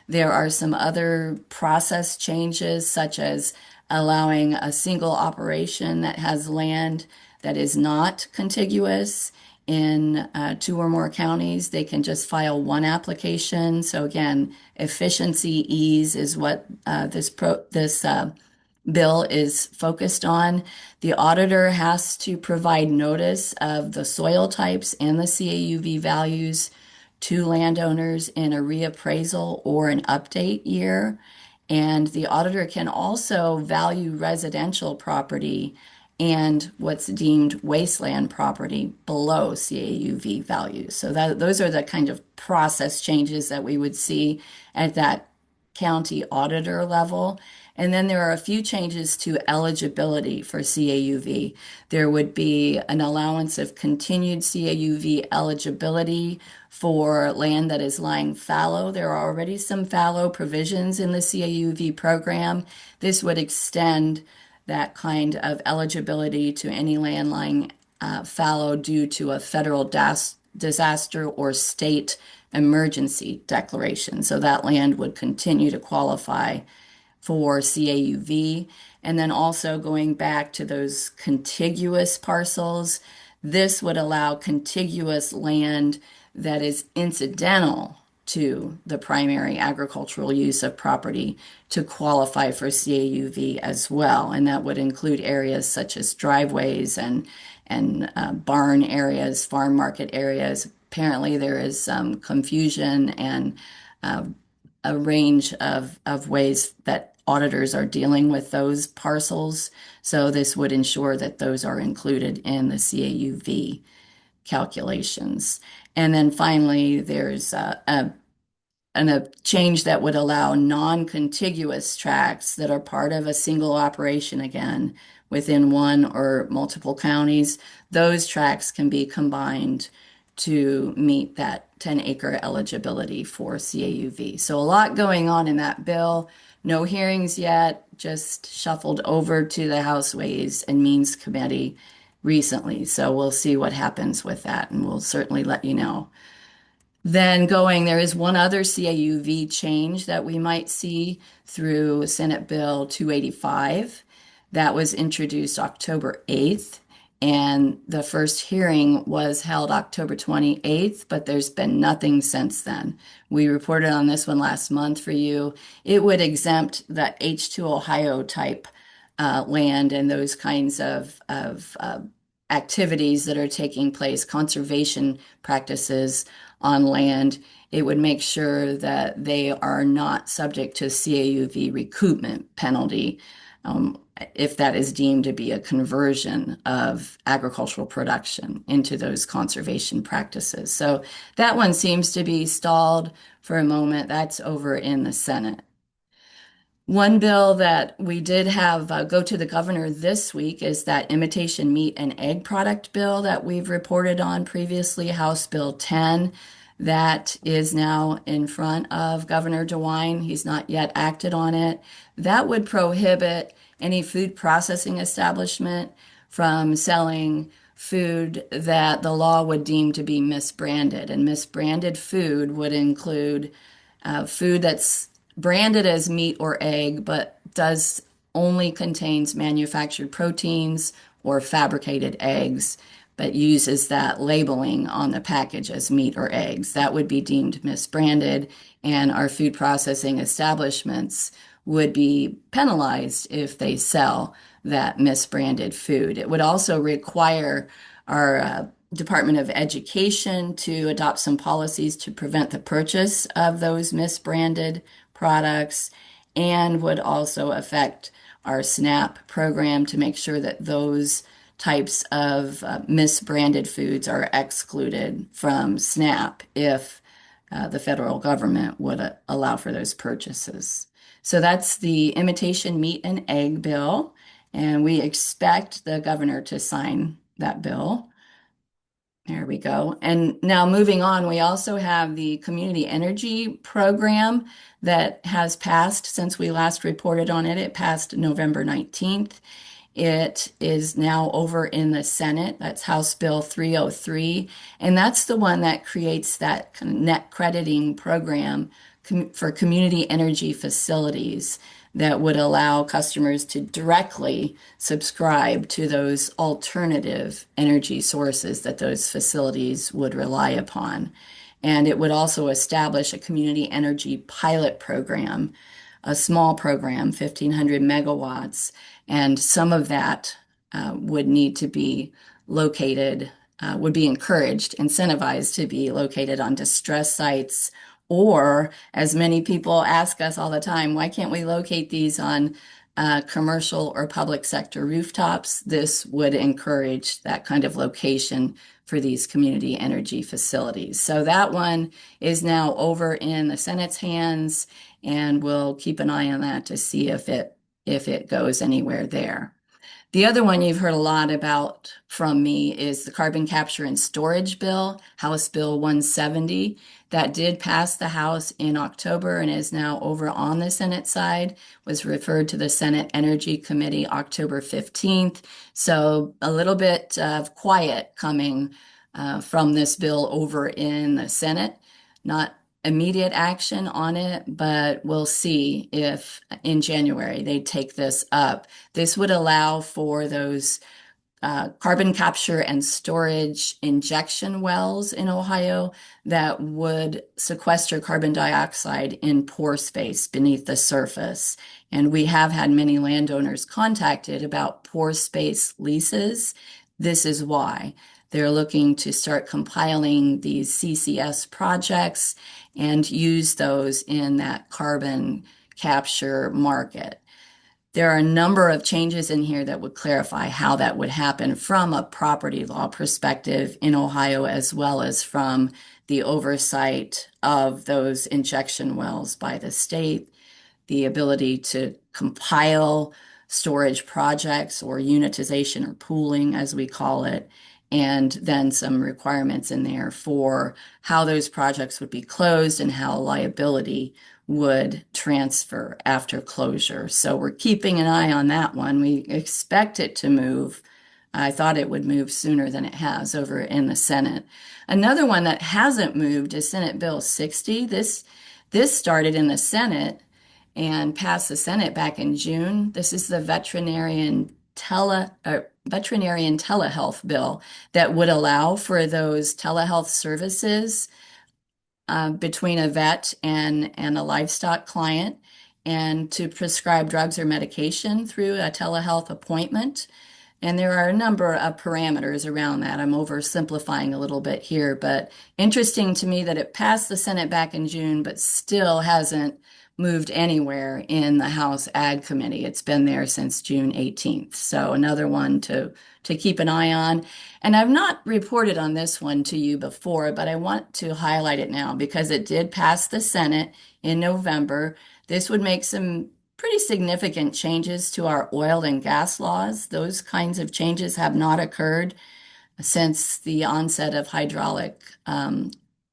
There are some other process changes, such as allowing a single operation that has land that is not contiguous in two or more counties. They can just file one application. So again, efficiency, ease is what this bill is focused on. The auditor has to provide notice of the soil types and the CAUV values to landowners in a reappraisal or an update year. And the auditor can also value residential property and what's deemed wasteland property below CAUV values. So those are the kind of process changes that we would see at that county auditor level. And then there are a few changes to eligibility for CAUV. There would be an allowance of continued CAUV eligibility for land that is lying fallow. There are already some fallow provisions in the CAUV program. This would extend that kind of eligibility to any land lying fallow due to a federal disaster or state emergency declaration. So that land would continue to qualify for CAUV. And then also going back to those contiguous parcels, this would allow contiguous land that is incidental to the primary agricultural use of property to qualify for CAUV as well. And that would include areas such as driveways and barn areas, farm market areas. Apparently there is some confusion and a range of ways that auditors are dealing with those parcels. So this would ensure that those are included in the CAUV calculations. And then finally, there's a change that would allow non-contiguous tracts that are part of a single operation again within one or multiple counties. Those tracts can be combined to meet that 10-acre eligibility for CAUV. So a lot going on in that bill. No hearings yet, just shuffled over to the House Ways and Means Committee recently. So we'll see what happens with that, and we'll certainly let you know. Then there is one other CAUV change that we might see through Senate Bill 285 that was introduced October 8th. And the first hearing was held October 28th, but there's been nothing since then. We reported on this one last month for you. It would exempt the H2 Ohio type land and those kinds of activities that are taking place, conservation practices on land. It would make sure that they are not subject to CAUV recoupment penalty if that is deemed to be a conversion of agricultural production into those conservation practices. So that one seems to be stalled for a moment. That's over in the Senate. One bill that we did have go to the governor this week is that imitation meat and egg product bill that we've reported on previously, House Bill 10. That is now in front of Governor DeWine. He's not yet acted on it. That would prohibit any food processing establishment from selling food that the law would deem to be misbranded. And misbranded food would include food that's branded as meat or egg, but does only contains manufactured proteins or fabricated eggs, but uses that labeling on the package as meat or eggs. That would be deemed misbranded, and our food processing establishments would be penalized if they sell that misbranded food. It would also require our Department of Education to adopt some policies to prevent the purchase of those misbranded products, and would also affect our SNAP program to make sure that those types of misbranded foods are excluded from SNAP if the federal government would allow for those purchases. So that's the imitation meat and egg bill, and we expect the governor to sign that bill. There we go. And now moving on, we also have the community energy program that has passed since we last reported on it. It passed November 19th. It is now over in the Senate. That's House Bill 303. And that's the one that creates that kind of net crediting program for community energy facilities that would allow customers to directly subscribe to those alternative energy sources that those facilities would rely upon. And it would also establish a community energy pilot program, a small program, 1,500 megawatts, and some of that would need to be located, would be encouraged, incentivized to be located on distress sites, or, as many people ask us all the time, why can't we locate these on commercial or public sector rooftops? This would encourage that kind of location for these community energy facilities. So that one is now over in the Senate's hands, and we'll keep an eye on that to see if it goes anywhere there. The other one you've heard a lot about from me is the carbon capture and storage bill, House Bill 170. That did pass the House in October and is now over on the Senate side, was referred to the Senate Energy Committee October 15th. So a little bit of quiet coming from this bill over in the Senate. Not immediate action on it, but we'll see if in January they take this up. This would allow for those carbon capture and storage injection wells in Ohio that would sequester carbon dioxide in pore space beneath the surface. And we have had many landowners contacted about pore space leases. This is why. They're looking to start compiling these CCS projects and use those in that carbon capture market. There are a number of changes in here that would clarify how that would happen from a property law perspective in Ohio, as well as from the oversight of those injection wells by the state, the ability to compile storage projects or unitization or pooling, as we call it, and then some requirements in there for how those projects would be closed and how liability would transfer after closure. So we're keeping an eye on that one. We expect it to move. I thought it would move sooner than it has over in the Senate. Another one that hasn't moved is Senate Bill 60. This started in the Senate and passed the Senate back in June. This is the veterinarian telehealth bill that would allow for those telehealth services between a vet and a livestock client, and to prescribe drugs or medication through a telehealth appointment. And there are a number of parameters around that. I'm oversimplifying a little bit here, but interesting to me that it passed the Senate back in June, but still hasn't moved anywhere in the House Ag Committee. It's been there since June 18th. So another one to keep an eye on. And I've not reported on this one to you before, but I want to highlight it now because it did pass the Senate in November. This would make some pretty significant changes to our oil and gas laws. Those kinds of changes have not occurred since the onset of hydraulic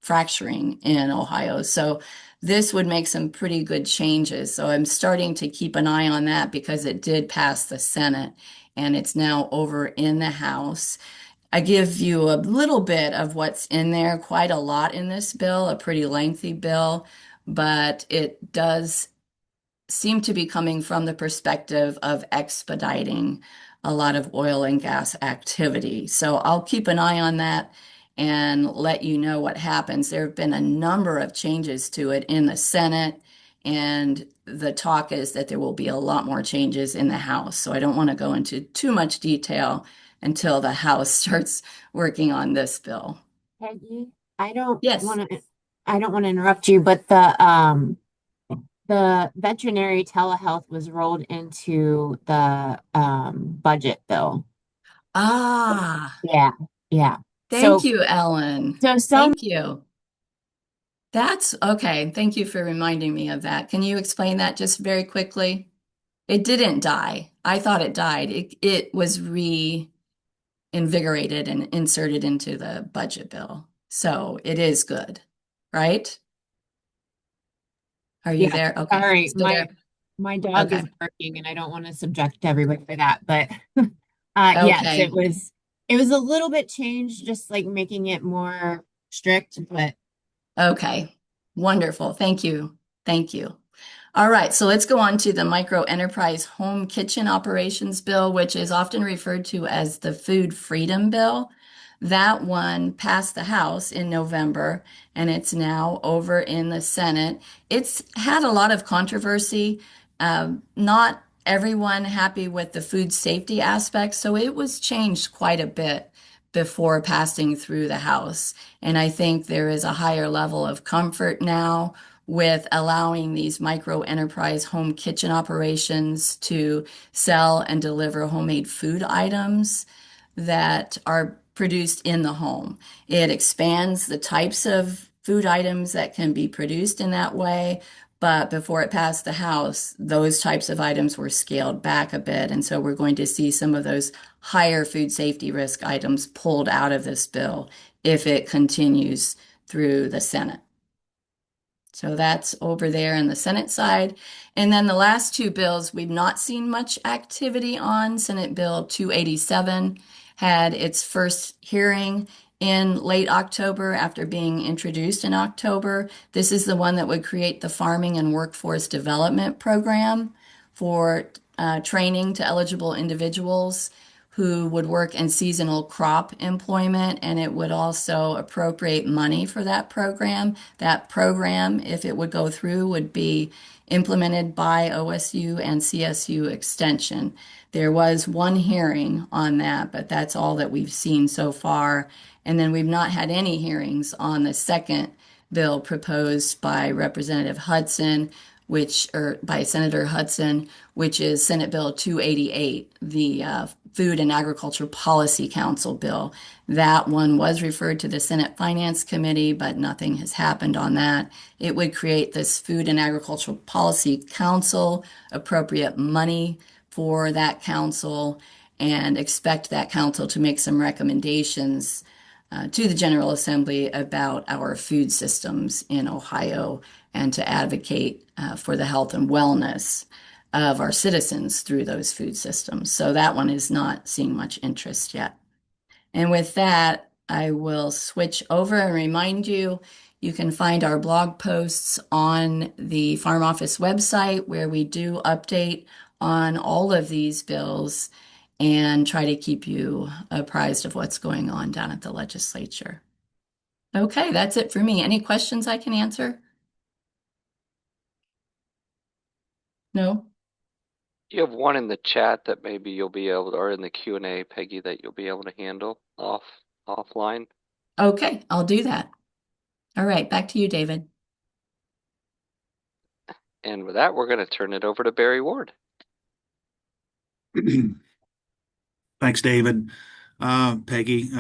fracturing in Ohio. So this would make some pretty good changes. So I'm starting to keep an eye on that because it did pass the Senate and it's now over in the House. I give you a little bit of what's in there, quite a lot in this bill, a pretty lengthy bill, but it does seem to be coming from the perspective of expediting a lot of oil and gas activity. So I'll keep an eye on that and let you know what happens. There have been a number of changes to it in the Senate, and the talk is that there will be a lot more changes in the House. So I don't want to go into too much detail until the House starts working on this bill. Peggy, I don't Yes. want to interrupt you, but the veterinary telehealth was rolled into the budget bill. Ah, Yeah. thank you, Ellen. So some Thank you. That's okay. Thank you for reminding me of that. Can you explain that just very quickly? It didn't die. I thought it died. It was reinvigorated and inserted into the budget bill. So it is good, right? Are you Yeah, there? Okay. sorry, Still there? my dog is Okay. barking and I don't want to subject everybody to that, but yes, Okay. it was a little bit changed, just like making it more strict, but Okay. Wonderful. Thank you. Thank you. All right, so let's go on to the Micro Enterprise Home Kitchen Operations Bill, which is often referred to as the Food Freedom Bill. That one passed the House in November, and it's now over in the Senate. It's had a lot of controversy. Not everyone happy with the food safety aspect, so it was changed quite a bit before passing through the House. And I think there is a higher level of comfort now with allowing these micro enterprise home kitchen operations to sell and deliver homemade food items that are produced in the home. It expands the types of food items that can be produced in that way. But before it passed the House, those types of items were scaled back a bit. And so we're going to see some of those higher food safety risk items pulled out of this bill if it continues through the Senate. So that's over there in the Senate side. And then the last two bills we've not seen much activity on. Senate Bill 287 had its first hearing in late October after being introduced in October. This is the one that would create the Farming and Workforce Development Program for training to eligible individuals who would work in seasonal crop employment, and it would also appropriate money for that program. That program, if it would go through, would be implemented by OSU and CSU Extension. There was one hearing on that, but that's all that we've seen so far. And then we've not had any hearings on the second bill proposed by Representative Hudson, or by Senator Hudson, which is Senate Bill 288, the Food and Agriculture Policy Council bill. That one was referred to the Senate Finance Committee, but nothing has happened on that. It would create this Food and Agricultural Policy Council, appropriate money for that council, and expect that council to make some recommendations to the General Assembly about our food systems in Ohio and to advocate for the health and wellness of our citizens through those food systems. So that one is not seeing much interest yet. And with that, I will switch over and remind you, you can find our blog posts on the Farm Office website where we do update on all of these bills and try to keep you apprised of what's going on down at the legislature. Okay, that's it for me. Any questions I can answer? No? You have one in the chat that maybe you'll be able to, or in the Q&A, Peggy, that you'll be able to handle offline. Okay, I'll do that. All right, back to you, David. And with that, we're going to turn it over to Barry Ward. Thanks, David. Peggy,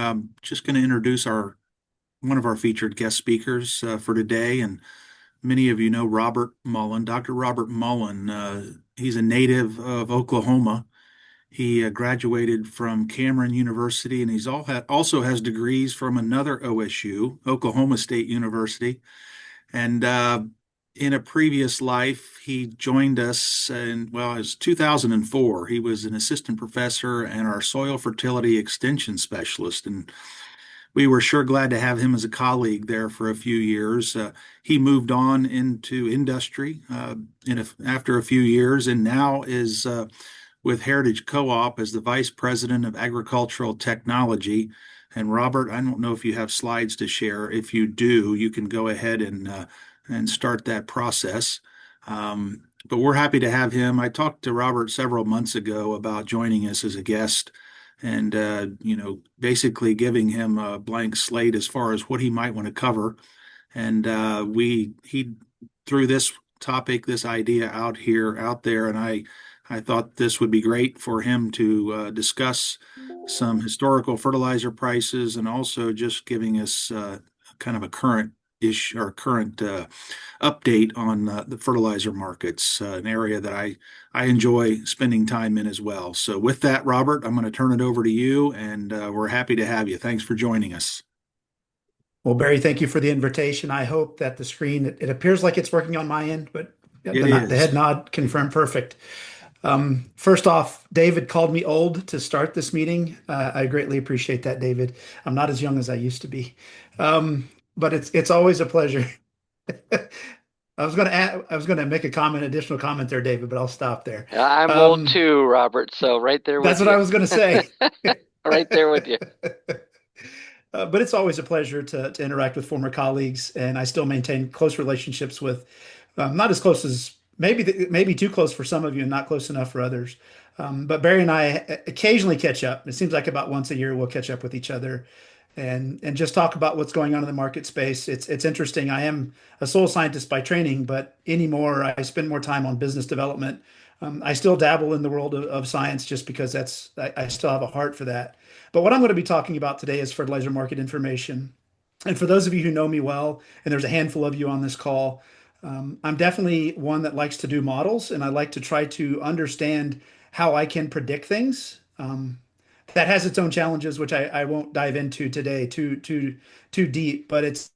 just going to introduce one of our featured guest speakers for today. And many of you know Robert Mullen, Dr. Robert Mullen. He's a native of Oklahoma. He graduated from Cameron University, and he's also has degrees from another OSU, Oklahoma State University. And in a previous life, he joined us it was 2004. He was an assistant professor and our soil fertility extension specialist. And we were sure glad to have him as a colleague there for a few years. He moved on into industry after a few years, and now is with Heritage Co-op as the Vice President of Agricultural Technology. And Robert, I don't know if you have slides to share. If you do, you can go ahead and start that process. But we're happy to have him. I talked to Robert several months ago about joining us as a guest and, basically giving him a blank slate as far as what he might want to cover. And he threw this idea out there, and I thought this would be great for him to discuss some historical fertilizer prices and also just giving us kind of a current update on the fertilizer markets, an area that I enjoy spending time in as well. So with that, Robert, I'm going to turn it over to you, and we're happy to have you. Thanks for joining us. Well, Barry, thank you for the invitation. I hope that the screen, it appears like it's working on my end, but the head nod confirmed perfect. First off, David called me old to start this meeting. I greatly appreciate that, David. I'm not as young as I used to be. But it's always a pleasure. I was gonna make additional comment there, David, but I'll stop there. I'm old too, Robert. So right there with That's what I was gonna say. Right there with you. But it's always a pleasure to interact with former colleagues, and I still maintain close relationships with, not as close as maybe too close for some of you and not close enough for others. But Barry and I occasionally catch up. It seems like about once a year we'll catch up with each other and just talk about what's going on in the market space. It's interesting. I am a soil scientist by training, but anymore I spend more time on business development. I still dabble in the world of science just because I still have a heart for that. But what I'm going to be talking about today is fertilizer market information. And for those of you who know me well, and there's a handful of you on this call, I'm definitely one that likes to do models, and I like to try to understand how I can predict things. That has its own challenges, which I won't dive into today too deep. But it's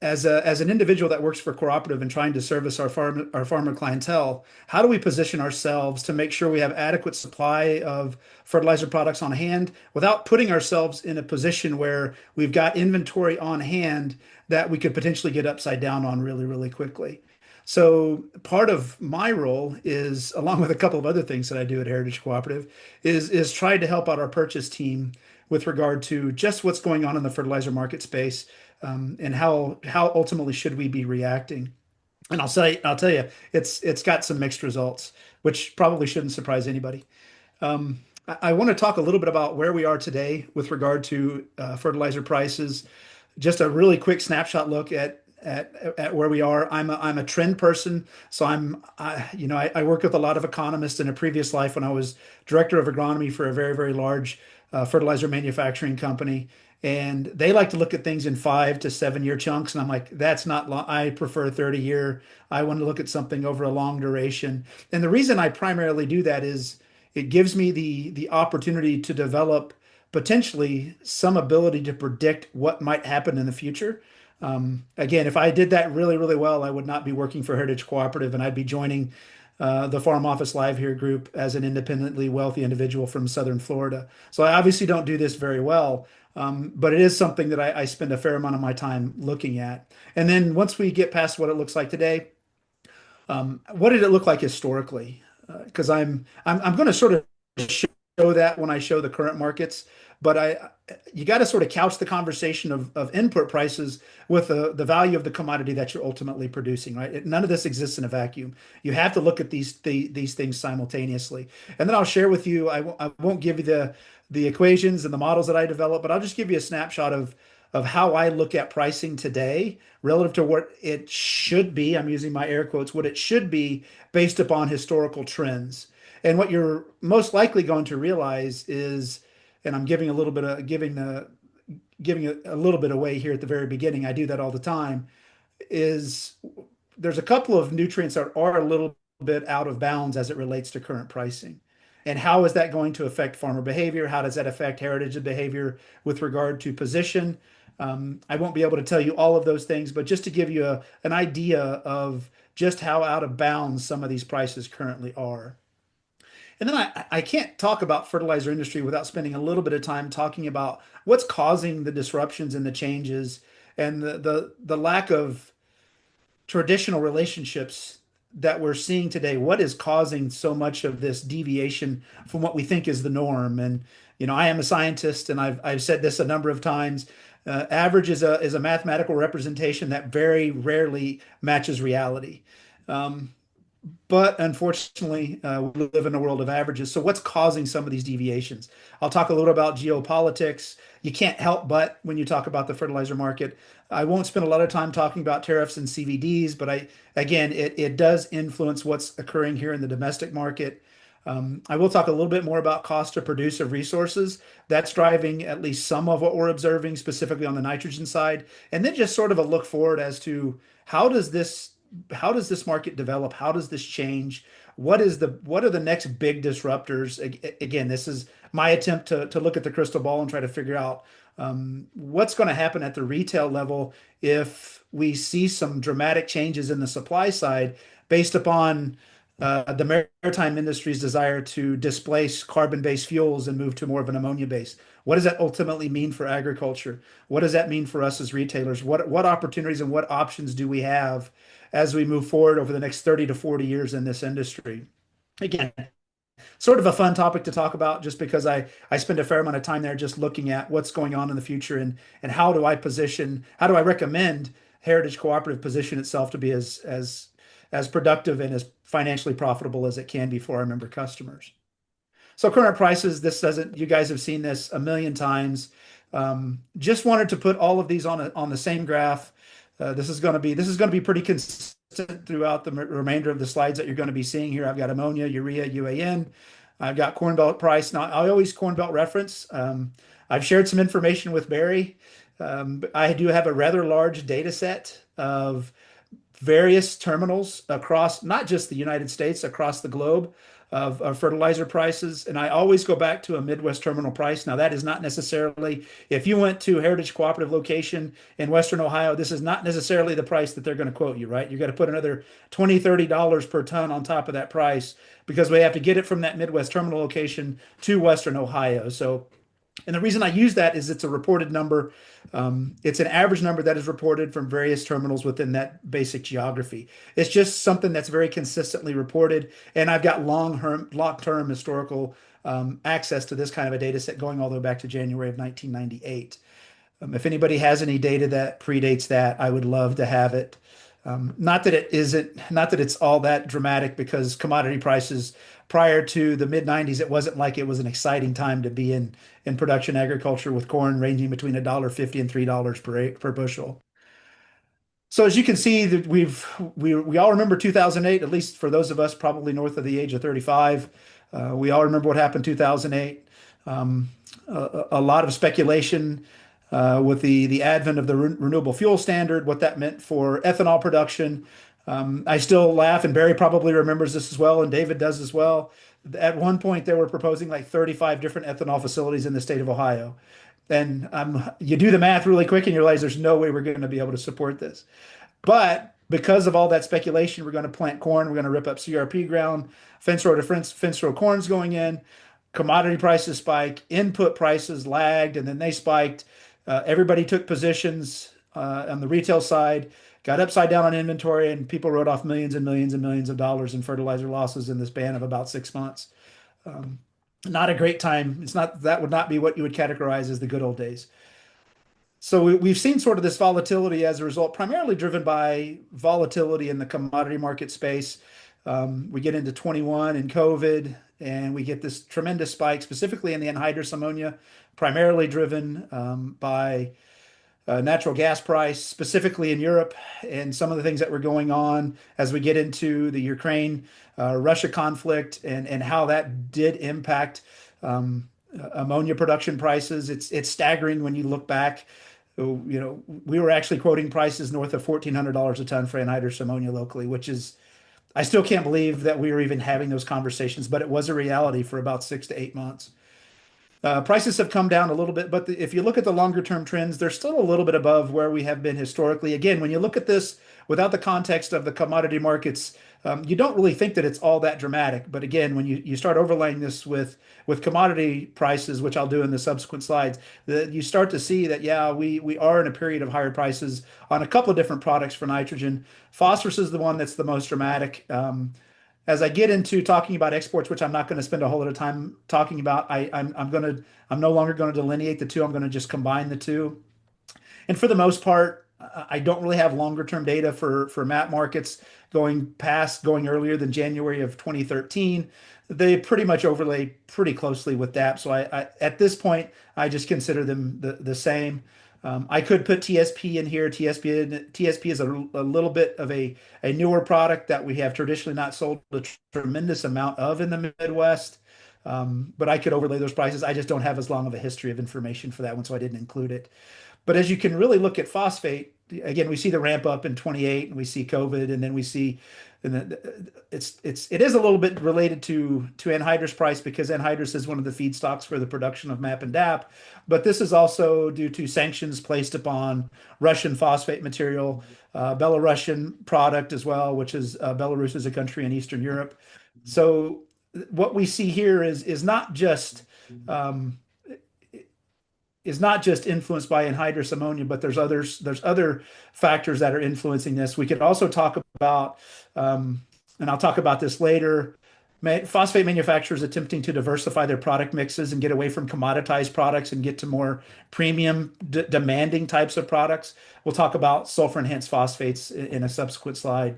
as an individual that works for a cooperative and trying to service our farmer clientele, how do we position ourselves to make sure we have adequate supply of fertilizer products on hand without putting ourselves in a position where we've got inventory on hand that we could potentially get upside down on really, really quickly. So part of my role is, along with a couple of other things that I do at Heritage Cooperative, is try to help out our purchase team with regard to just what's going on in the fertilizer market space, and how ultimately should we be reacting. And I'll tell you, it's got some mixed results, which probably shouldn't surprise anybody. I want to talk a little bit about where we are today with regard to fertilizer prices. Just a really quick snapshot look at at where we are. I'm a trend person, so I worked with a lot of economists in a previous life when I was director of agronomy for a very, very large fertilizer manufacturing company. And they like to look at things in 5 to 7 year chunks. And I'm like, that's not long. I prefer 30 year. I want to look at something over a long duration. And the reason I primarily do that is it gives me the opportunity to develop potentially some ability to predict what might happen in the future. Again, if I did that really, really well, I would not be working for Heritage Cooperative, and I'd be joining the Farm Office Live Here group as an independently wealthy individual from Southern Florida. So I obviously don't do this very well, but it is something that I spend a fair amount of my time looking at. And then once we get past what it looks like today, what did it look like historically? Because I'm going to sort of show that when I show the current markets, but you got to sort of couch the conversation of input prices with the value of the commodity that you're ultimately producing, right? None of this exists in a vacuum. You have to look at these things simultaneously. And then I'll share with you, I won't give you the equations and the models that I develop, but I'll just give you a snapshot of how I look at pricing today relative to what it should be. I'm using my air quotes, what it should be based upon historical trends. And what you're most likely going to realize is, and I'm giving a little bit of giving a little bit away here at the very beginning. I do that all the time. Is there's a couple of nutrients that are a little bit out of bounds as it relates to current pricing. And how is that going to affect farmer behavior? How does that affect heritage behavior with regard to position? I won't be able to tell you all of those things, but just to give you an idea of just how out of bounds some of these prices currently are. And then I can't talk about fertilizer industry without spending a little bit of time talking about what's causing the disruptions and the changes and the lack of traditional relationships that we're seeing today. What is causing so much of this deviation from what we think is the norm? And I am a scientist, and I've said this a number of times. Average is a mathematical representation that very rarely matches reality. But unfortunately, we live in a world of averages. So what's causing some of these deviations? I'll talk a little about geopolitics. You can't help but when you talk about the fertilizer market. I won't spend a lot of time talking about tariffs and CVDs, but again, it does influence what's occurring here in the domestic market. I will talk a little bit more about cost to produce of resources. That's driving at least some of what we're observing, specifically on the nitrogen side. And then just sort of a look forward as to how does this market develop? How does this change? What are the next big disruptors? Again, this is my attempt to look at the crystal ball and try to figure out what's going to happen at the retail level if we see some dramatic changes in the supply side based upon the maritime industry's desire to displace carbon-based fuels and move to more of an ammonia base. What does that ultimately mean for agriculture? What does that mean for us as retailers? What opportunities and what options do we have as we move forward over the next 30 to 40 years in this industry? Again, sort of a fun topic to talk about just because I spend a fair amount of time there just looking at what's going on in the future and how do I recommend Heritage Cooperative position itself to be as productive and as financially profitable as it can be for our member customers. So current prices, you guys have seen this a million times. Just wanted to put all of these on the same graph. This is going to be pretty consistent throughout the remainder of the slides that you're going to be seeing here. I've got ammonia, urea, UAN. I've got Corn Belt price. Now I always Corn Belt reference. I've shared some information with Barry. I do have a rather large data set of various terminals across not just the United States, across the globe of fertilizer prices. And I always go back to a Midwest terminal price. Now, that is not necessarily, if you went to Heritage Cooperative location in Western Ohio, this is not necessarily the price that they're going to quote you, right? You got to put another $20, $30 per ton on top of that price because we have to get it from that Midwest terminal location to Western Ohio. So, and the reason I use that is it's a reported number. It's an average number that is reported from various terminals within that basic geography. It's just something that's very consistently reported. And I've got long-term historical access to this kind of a data set going all the way back to January of 1998. If anybody has any data that predates that, I would love to have it. Not that it's all that dramatic because commodity prices prior to the mid 90s, it wasn't like it was an exciting time to be in production agriculture with corn ranging between $1.50 and $3 per bushel. So as you can see that we all remember 2008, at least for those of us probably north of the age of 35. We all remember what happened 2008. Um, a lot of speculation with the advent of the renewable fuel standard, what that meant for ethanol production. I still laugh, and Barry probably remembers this as well, and David does as well. At one point, they were proposing like 35 different ethanol facilities in the state of Ohio. And you do the math really quick and you realize there's no way we're going to be able to support this. But because of all that speculation, we're going to plant corn, we're going to rip up CRP ground, fence row to fence row corn's going in, commodity prices spike, input prices lagged, and then they spiked. Everybody took positions on the retail side, got upside down on inventory, and people wrote off millions and millions and millions of dollars in fertilizer losses in the span of about 6 months. Not a great time. It's not, that would not be what you would categorize as the good old days. So we've seen sort of this volatility as a result, primarily driven by volatility in the commodity market space. We get into 21 and COVID, and we get this tremendous spike, specifically in the anhydrous ammonia, primarily driven by natural gas price, specifically in Europe, and some of the things that were going on as we get into the Ukraine Russia conflict and how that did impact ammonia production prices. It's staggering when you look back. We were actually quoting prices north of $1,400 a ton for anhydrous ammonia locally, which is, I still can't believe that we were even having those conversations, but it was a reality for about 6 to 8 months. Prices have come down a little bit, but if you look at the longer term trends, they're still a little bit above where we have been historically. Again, when you look at this without the context of the commodity markets, you don't really think that it's all that dramatic. But again, when you start overlaying this with commodity prices, which I'll do in the subsequent slides, you start to see that, yeah, we are in a period of higher prices on a couple of different products for nitrogen. Phosphorus is the one that's the most dramatic. As I get into talking about exports, which I'm not going to spend a whole lot of time talking about, I'm no longer going to delineate the two. I'm going to just combine the two. And for the most part, I don't really have longer term data for MAP markets going earlier than January of 2013. They pretty much overlay pretty closely with DAP. So I at this point, I just consider them the same. I could put TSP in here. TSP is a little bit of a newer product that we have traditionally not sold a tremendous amount of in the Midwest. But I could overlay those prices. I just don't have as long of a history of information for that one, so I didn't include it. But as you can really look at phosphate, again, we see the ramp up in 28, and we see COVID, and then we see, and it is a little bit related to anhydrous price, because anhydrous is one of the feedstocks for the production of MAP and DAP. But this is also due to sanctions placed upon Russian phosphate material, Belarusian product as well, which is Belarus is a country in Eastern Europe. So what we see here is not just influenced by anhydrous ammonia, but there's other factors that are influencing this. We could also talk about, and I'll talk about this later, phosphate manufacturers attempting to diversify their product mixes and get away from commoditized products and get to more premium demanding types of products. We'll talk about sulfur enhanced phosphates in a subsequent slide.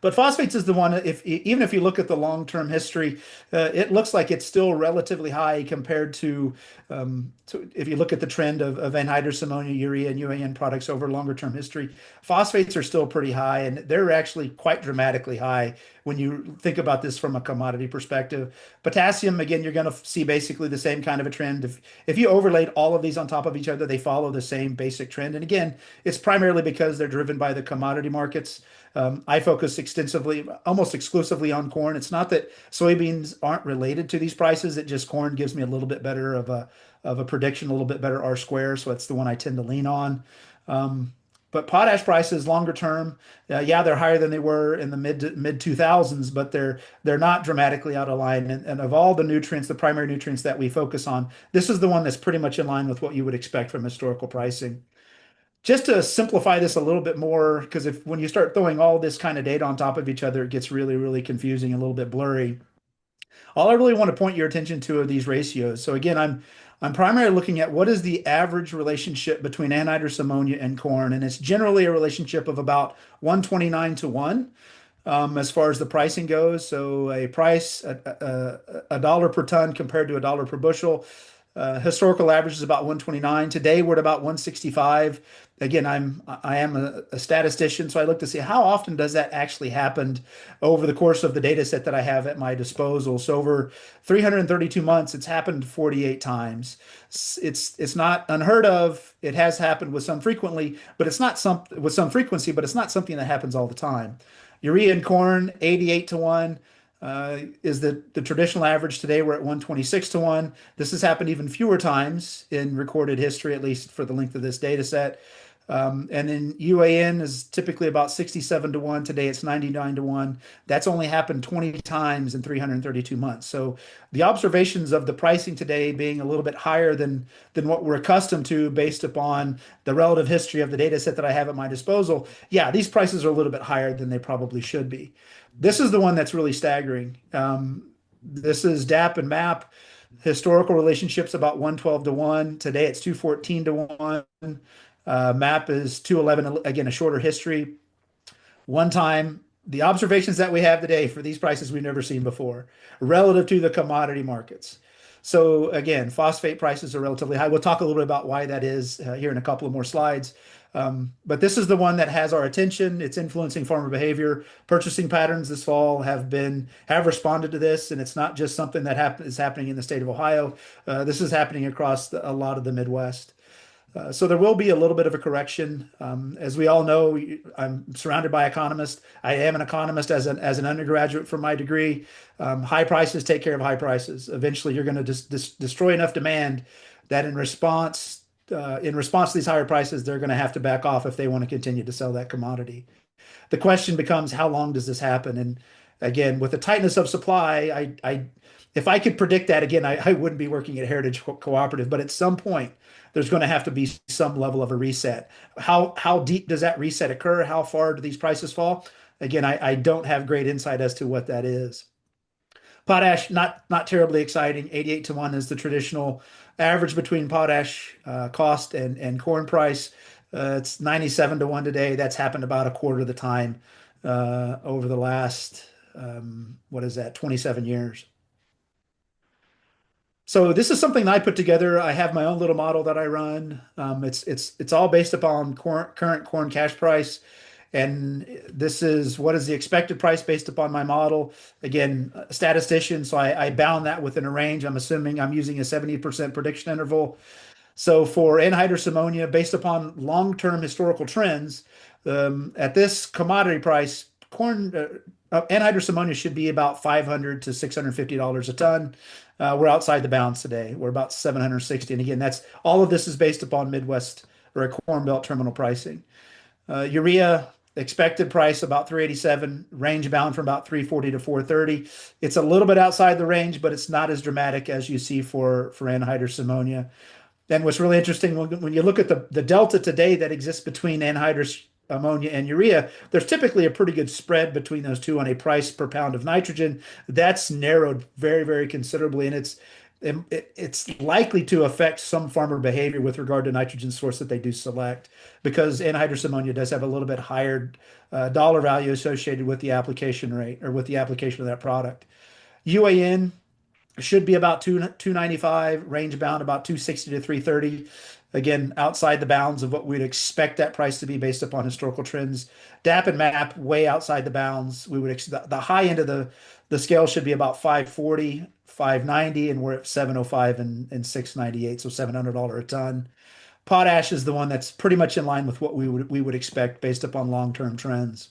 But phosphates is the one, even if you look at the long-term history, it looks like it's still relatively high compared to if you look at the trend of anhydrous ammonia, urea, and UAN products over longer-term history. Phosphates are still pretty high, and they're actually quite dramatically high when you think about this from a commodity perspective. Potassium, again, you're going to see basically the same kind of a trend. If you overlaid all of these on top of each other, they follow the same basic trend. And again, it's primarily because they're driven by the commodity markets. I focus extensively, almost exclusively on corn. It's not that soybeans aren't related to these prices. It just corn gives me a little bit better of a prediction, a little bit better R square. So that's the one I tend to lean on. But potash prices longer term, yeah, they're higher than they were in the mid 2000s, but they're not dramatically out of line. And of all the nutrients, the primary nutrients that we focus on, this is the one that's pretty much in line with what you would expect from historical pricing. Just to simplify this a little bit more, because when you start throwing all this kind of data on top of each other, it gets really, really confusing, a little bit blurry. All I really want to point your attention to are these ratios. So again, I'm primarily looking at what is the average relationship between anhydrous ammonia and corn, and it's generally a relationship of about 129 to 1 as far as the pricing goes. So a price, a dollar per ton compared to a dollar per bushel. Historical average is about 129. Today we're at about 165. Again, I am a statistician, so I look to see how often does that actually happen over the course of the data set that I have at my disposal. So over 332 months, it's happened 48 times. It's not unheard of. It has happened with some frequently, but it's not with some frequency, but it's not something that happens all the time. Urea and corn, 88 to 1. Is the traditional average. Today we're at 126 to 1. This has happened even fewer times in recorded history, at least for the length of this data set. And then UAN is typically about 67 to 1. Today it's 99 to 1. That's only happened 20 times in 332 months. So the observations of the pricing today being a little bit higher than what we're accustomed to based upon the relative history of the data set that I have at my disposal. Yeah, these prices are a little bit higher than they probably should be. This is the one that's really staggering. This is DAP and MAP. Historical relationships about 112 to 1. Today it's 214 to 1. MAP is 211, again, a shorter history. One time, the observations that we have today for these prices we've never seen before relative to the commodity markets. So again, phosphate prices are relatively high. We'll talk a little bit about why that is here in a couple of more slides. But this is the one that has our attention. It's influencing farmer behavior. Purchasing patterns this fall have responded to this, and it's not just something that is happening in the state of Ohio. This is happening across a lot of the Midwest. So there will be a little bit of a correction. As we all know, I'm surrounded by economists. I am an economist as an undergraduate for my degree. High prices take care of high prices. Eventually, you're going to destroy enough demand that in response to these higher prices, they're going to have to back off if they want to continue to sell that commodity. The question becomes, how long does this happen? And again, with the tightness of supply, if I could predict that, again, I wouldn't be working at Heritage Cooperative, but at some point, there's going to have to be some level of a reset. How deep does that reset occur? How far do these prices fall? Again, I don't have great insight as to what that is. Potash, not terribly exciting. 88 to 1 is the traditional average between potash cost and corn price. It's 97 to 1 today. That's happened about a quarter of the time over the last, 27 years. So this is something that I put together. I have my own little model that I run. It's all based upon current corn cash price. And this is what is the expected price based upon my model. Again, a statistician, so I bound that within a range. I'm assuming I'm using a 70% prediction interval. So for anhydrous ammonia, based upon long-term historical trends, at this commodity price, anhydrous ammonia should be about $500 to $650 a ton. We're outside the bounds today. We're about 760. And again, all of this is based upon Midwest or a Corn Belt terminal pricing. Urea expected price about 387, range bound from about 340 to 430. It's a little bit outside the range, but it's not as dramatic as you see for anhydrous ammonia. And what's really interesting when you look at the delta today that exists between anhydrous ammonia and urea, there's typically a pretty good spread between those two on a price per pound of nitrogen. That's narrowed very, very considerably, and it's likely to affect some farmer behavior with regard to nitrogen source that they do select, because anhydrous ammonia does have a little bit higher dollar value associated with the application rate or with the application of that product. UAN should be about 295, range bound about 260 to 330. Again, outside the bounds of what we'd expect that price to be based upon historical trends. DAP and MAP way outside the bounds. We would the high end of the scale should be about 540, 590, and we're at 705 and 698, so $700 a ton. Potash is the one that's pretty much in line with what we would expect based upon long-term trends.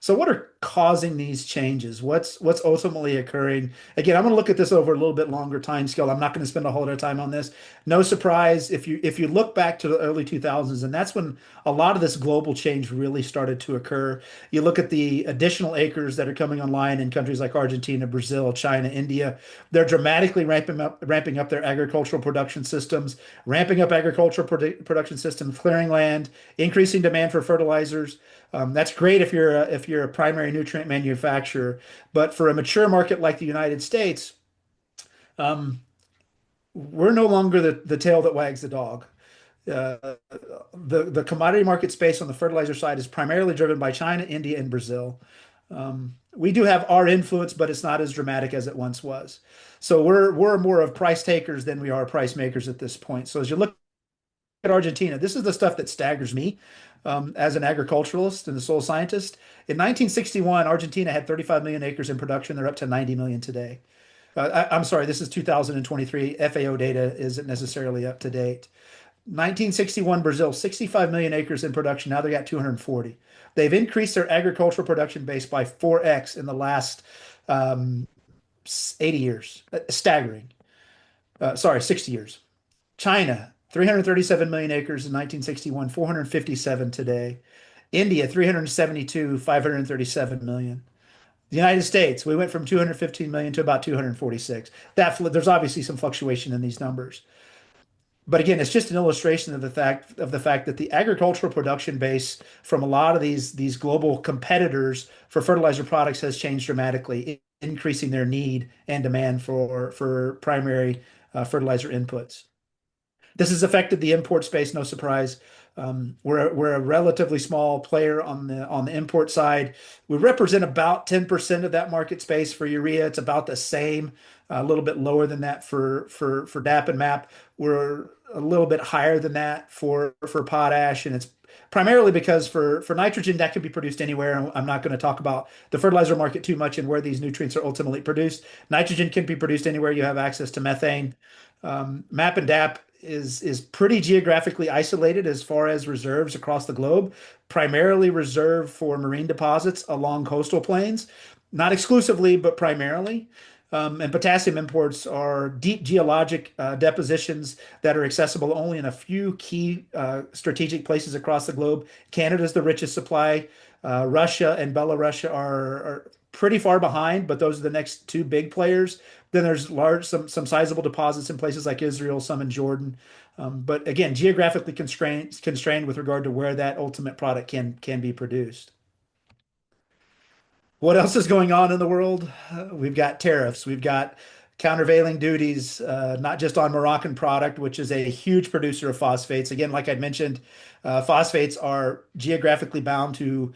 So what are causing these changes? What's ultimately occurring? Again, I'm going to look at this over a little bit longer time scale. I'm not going to spend a whole lot of time on this. No surprise if you look back to the early 2000s, and that's when a lot of this global change really started to occur. You look at the additional acres that are coming online in countries like Argentina, Brazil, China, India. They're dramatically ramping up their agricultural production systems, clearing land, increasing demand for fertilizers. That's great if you're a primary nutrient manufacturer, but for a mature market like the United States, we're no longer the tail that wags the dog. The commodity market space on the fertilizer side is primarily driven by China, India, and Brazil. We do have our influence, but it's not as dramatic as it once was. So we're more of price takers than we are price makers at this point. So as you look at Argentina, this is the stuff that staggers me as an agriculturalist and a soil scientist. In 1961, Argentina had 35 million acres in production. They're up to 90 million today. I'm sorry, this is 2023. FAO data isn't necessarily up to date. 1961, Brazil, 65 million acres in production. Now they got 240. They've increased their agricultural production base by 4x in the last 80 years. Staggering. Sorry, 60 years. China, 337 million acres in 1961, 457 today. India, 372, 537 million. The United States, we went from 215 million to about 246. There's obviously some fluctuation in these numbers. But again, it's just an illustration of the fact that the agricultural production base from a lot of these global competitors for fertilizer products has changed dramatically, increasing their need and demand for primary fertilizer inputs. This has affected the import space, no surprise. We're a relatively small player on the import side. We represent about 10% of that market space for urea. It's about the same, a little bit lower than that for DAP and MAP. We're a little bit higher than that for potash, and it's primarily because for nitrogen that can be produced anywhere. I'm not going to talk about the fertilizer market too much and where these nutrients are ultimately produced. Nitrogen can be produced anywhere you have access to methane. MAP and DAP is pretty geographically isolated as far as reserves across the globe, primarily reserved for marine deposits along coastal plains, not exclusively, but primarily. And potassium imports are deep geologic depositions that are accessible only in a few key strategic places across the globe. Canada is the richest supply. Russia and Belarus are pretty far behind, but those are the next two big players. Then there's some sizable deposits in places like Israel, some in Jordan. But again, geographically constrained with regard to where that ultimate product can be produced. What else is going on in the world? We've got tariffs. We've got countervailing duties, not just on Moroccan product, which is a huge producer of phosphates. Again, like I mentioned, phosphates are geographically bound to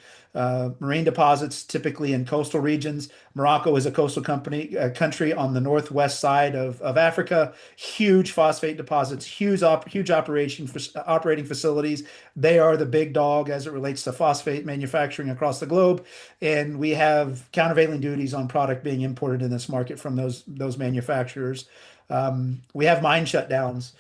marine deposits, typically in coastal regions. Morocco is a coastal country on the northwest side of Africa. Huge phosphate deposits, huge operating facilities. They are the big dog as it relates to phosphate manufacturing across the globe. And we have countervailing duties on product being imported in this market from those manufacturers. We have mine shutdowns.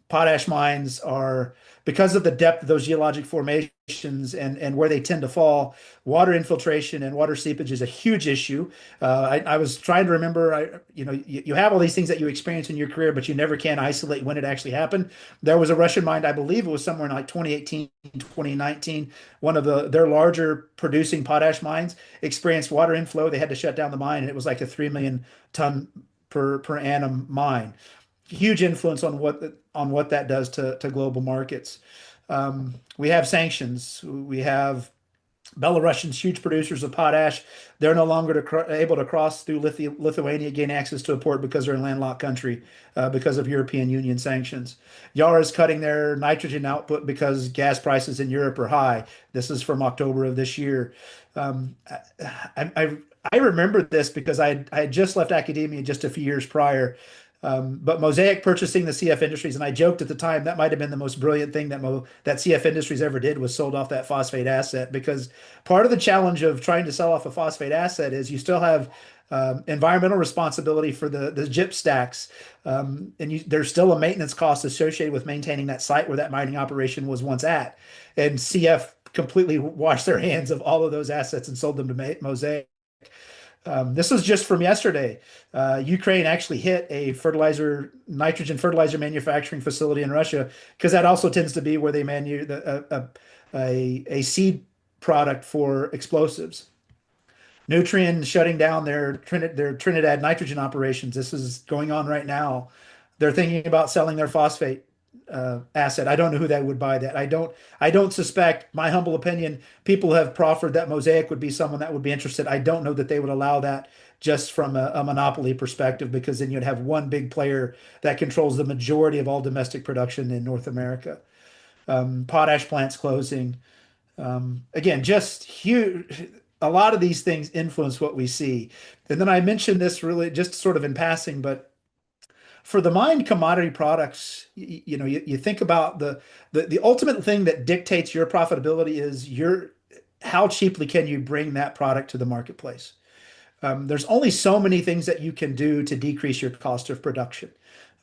Potash mines are, because of the depth of those geologic formations and where they tend to fall, water infiltration and water seepage is a huge issue. I was trying to remember, you have all these things that you experience in your career, but you never can isolate when it actually happened. There was a Russian mine, I believe it was somewhere in like 2018, 2019. One of their larger producing potash mines experienced water inflow. They had to shut down the mine, and it was like a 3 million ton per annum mine. Huge influence on what that does to global markets. We have sanctions. We have Belarusians, huge producers of potash. They're no longer able to cross through Lithuania, gain access to a port because they're a landlocked country because of European Union sanctions. Yara is cutting their nitrogen output because gas prices in Europe are high. This is from October of this year. I remember this because I had just left academia just a few years prior. But Mosaic purchasing the CF Industries, and I joked at the time that might have been the most brilliant thing that CF Industries ever did, was sold off that phosphate asset, because part of the challenge of trying to sell off a phosphate asset is you still have environmental responsibility for the gyp stacks, and there's still a maintenance cost associated with maintaining that site where that mining operation was once at. And CF completely washed their hands of all of those assets and sold them to Mosaic. This was just from yesterday. Ukraine actually hit a nitrogen fertilizer manufacturing facility in Russia, because that also tends to be where they manufacture a seed product for explosives. Nutrien shutting down their Trinidad nitrogen operations. This is going on right now. They're thinking about selling their phosphate asset. I don't know who that would buy that. I don't suspect, my humble opinion, people have proffered that Mosaic would be someone that would be interested. I don't know that they would allow that just from a monopoly perspective, because then you'd have one big player that controls the majority of all domestic production in North America. Potash plants closing. Again, just huge. a lot of these things influence what we see. And then I mentioned this really just sort of in passing, but for the mined commodity products, you think about the ultimate thing that dictates your profitability is how cheaply can you bring that product to the marketplace. There's only so many things that you can do to decrease your cost of production.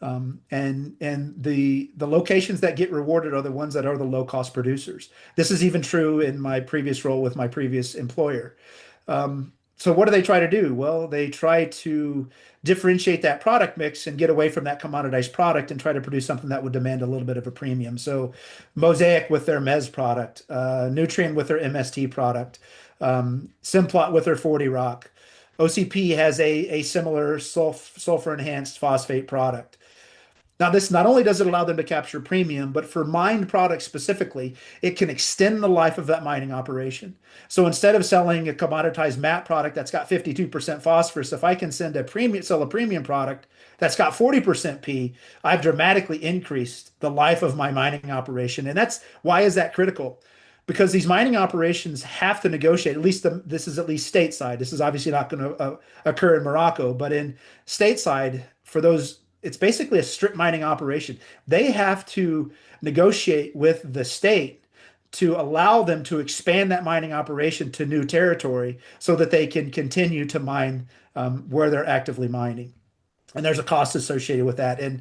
And the locations that get rewarded are the ones that are the low cost producers. This is even true in my previous role with my previous employer. So what do they try to do? Well, they try to differentiate that product mix and get away from that commoditized product and try to produce something that would demand a little bit of a premium. So Mosaic with their MES product, Nutrien with their MST product, Simplot with their 40 Rock. OCP has a similar sulfur enhanced phosphate product. Now, this not only does it allow them to capture premium, but for mined products specifically, it can extend the life of that mining operation. So instead of selling a commoditized matte product that's got 52% phosphorus, if I can sell a premium product that's got 40% P, I've dramatically increased the life of my mining operation. And why is that critical? Because these mining operations have to negotiate, this is at least stateside. This is obviously not going to occur in Morocco, but in stateside, for those, it's basically a strip mining operation. They have to negotiate with the state to allow them to expand that mining operation to new territory so that they can continue to mine where they're actively mining. And there's a cost associated with that. And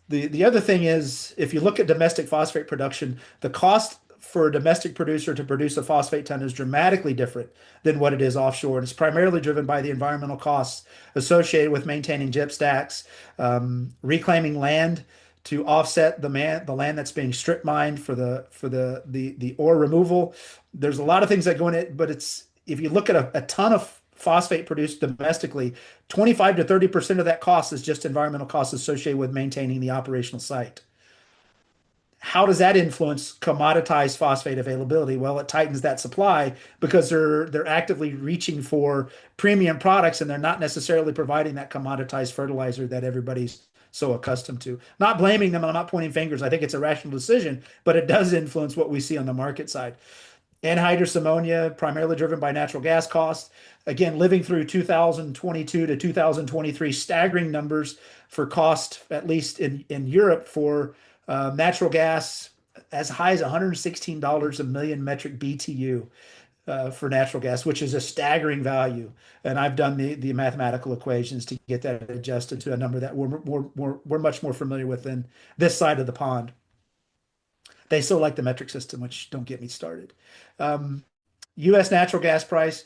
the other thing is, if you look at domestic phosphate production, the cost for a domestic producer to produce a phosphate ton is dramatically different than what it is offshore. And it's primarily driven by the environmental costs associated with maintaining gyp stacks, reclaiming land to offset the land that's being strip mined for the ore removal. There's a lot of things that go in it, but if you look at a ton of phosphate produced domestically, 25 to 30% of that cost is just environmental costs associated with maintaining the operational site. How does that influence commoditized phosphate availability? Well, it tightens that supply because they're actively reaching for premium products and they're not necessarily providing that commoditized fertilizer that everybody's so accustomed to. Not blaming them, I'm not pointing fingers. I think it's a rational decision, but it does influence what we see on the market side. Anhydrous ammonia, primarily driven by natural gas costs. Again, living through 2022 to 2023, staggering numbers for cost, at least in Europe, for natural gas as high as $116 a million metric BTU for natural gas, which is a staggering value. And I've done the mathematical equations to get that adjusted to a number that we're much more familiar with than this side of the pond. They still like the metric system, which don't get me started. U.S. natural gas price.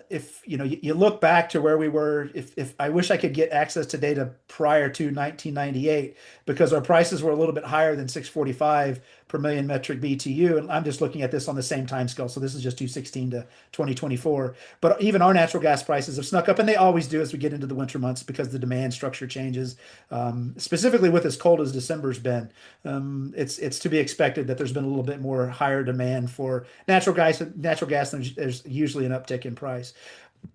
If you look back to where we were, if I wish I could get access to data prior to 1998, because our prices were a little bit higher than 645 per million metric BTU, and I'm just looking at this on the same time scale, so this is just 2016 to 2024. But even our natural gas prices have snuck up, and they always do as we get into the winter months because the demand structure changes. Specifically with as cold as December's been, it's to be expected that there's been a little bit more higher demand for natural gas. There's usually an uptick in price.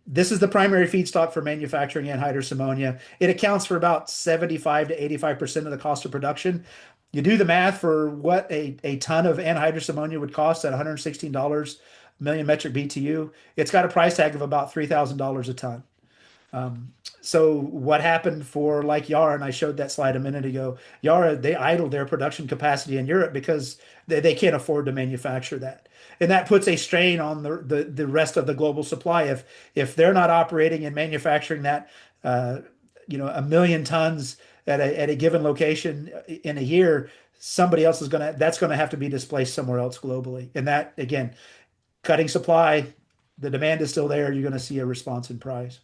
This is the primary feedstock for manufacturing anhydrous ammonia. It accounts for about 75 to 85% of the cost of production. You do the math for what a ton of anhydrous ammonia would cost at $116 million metric BTU. It's got a price tag of about $3,000 a ton. So what happened for like Yara, and I showed that slide a minute ago, Yara, they idled their production capacity in Europe because they can't afford to manufacture that. And that puts a strain on the rest of the global supply. If they're not operating and manufacturing that, 1 million tons at a given location in a year, somebody else that's going to have to be displaced somewhere else globally. And that, again, cutting supply, the demand is still there. You're going to see a response in price.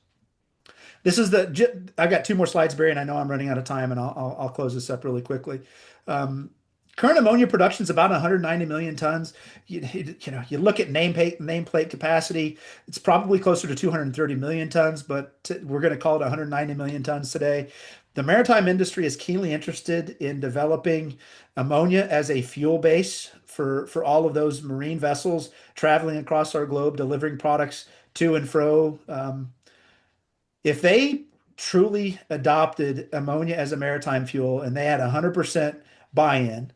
I got 2 more slides, Barry, and I know I'm running out of time, and I'll close this up really quickly. Current ammonia production is about 190 million tons. You look at nameplate capacity, it's probably closer to 230 million tons, but we're going to call it 190 million tons today. The maritime industry is keenly interested in developing ammonia as a fuel base for all of those marine vessels traveling across our globe, delivering products to and fro. If they truly adopted ammonia as a maritime fuel and they had 100% buy-in,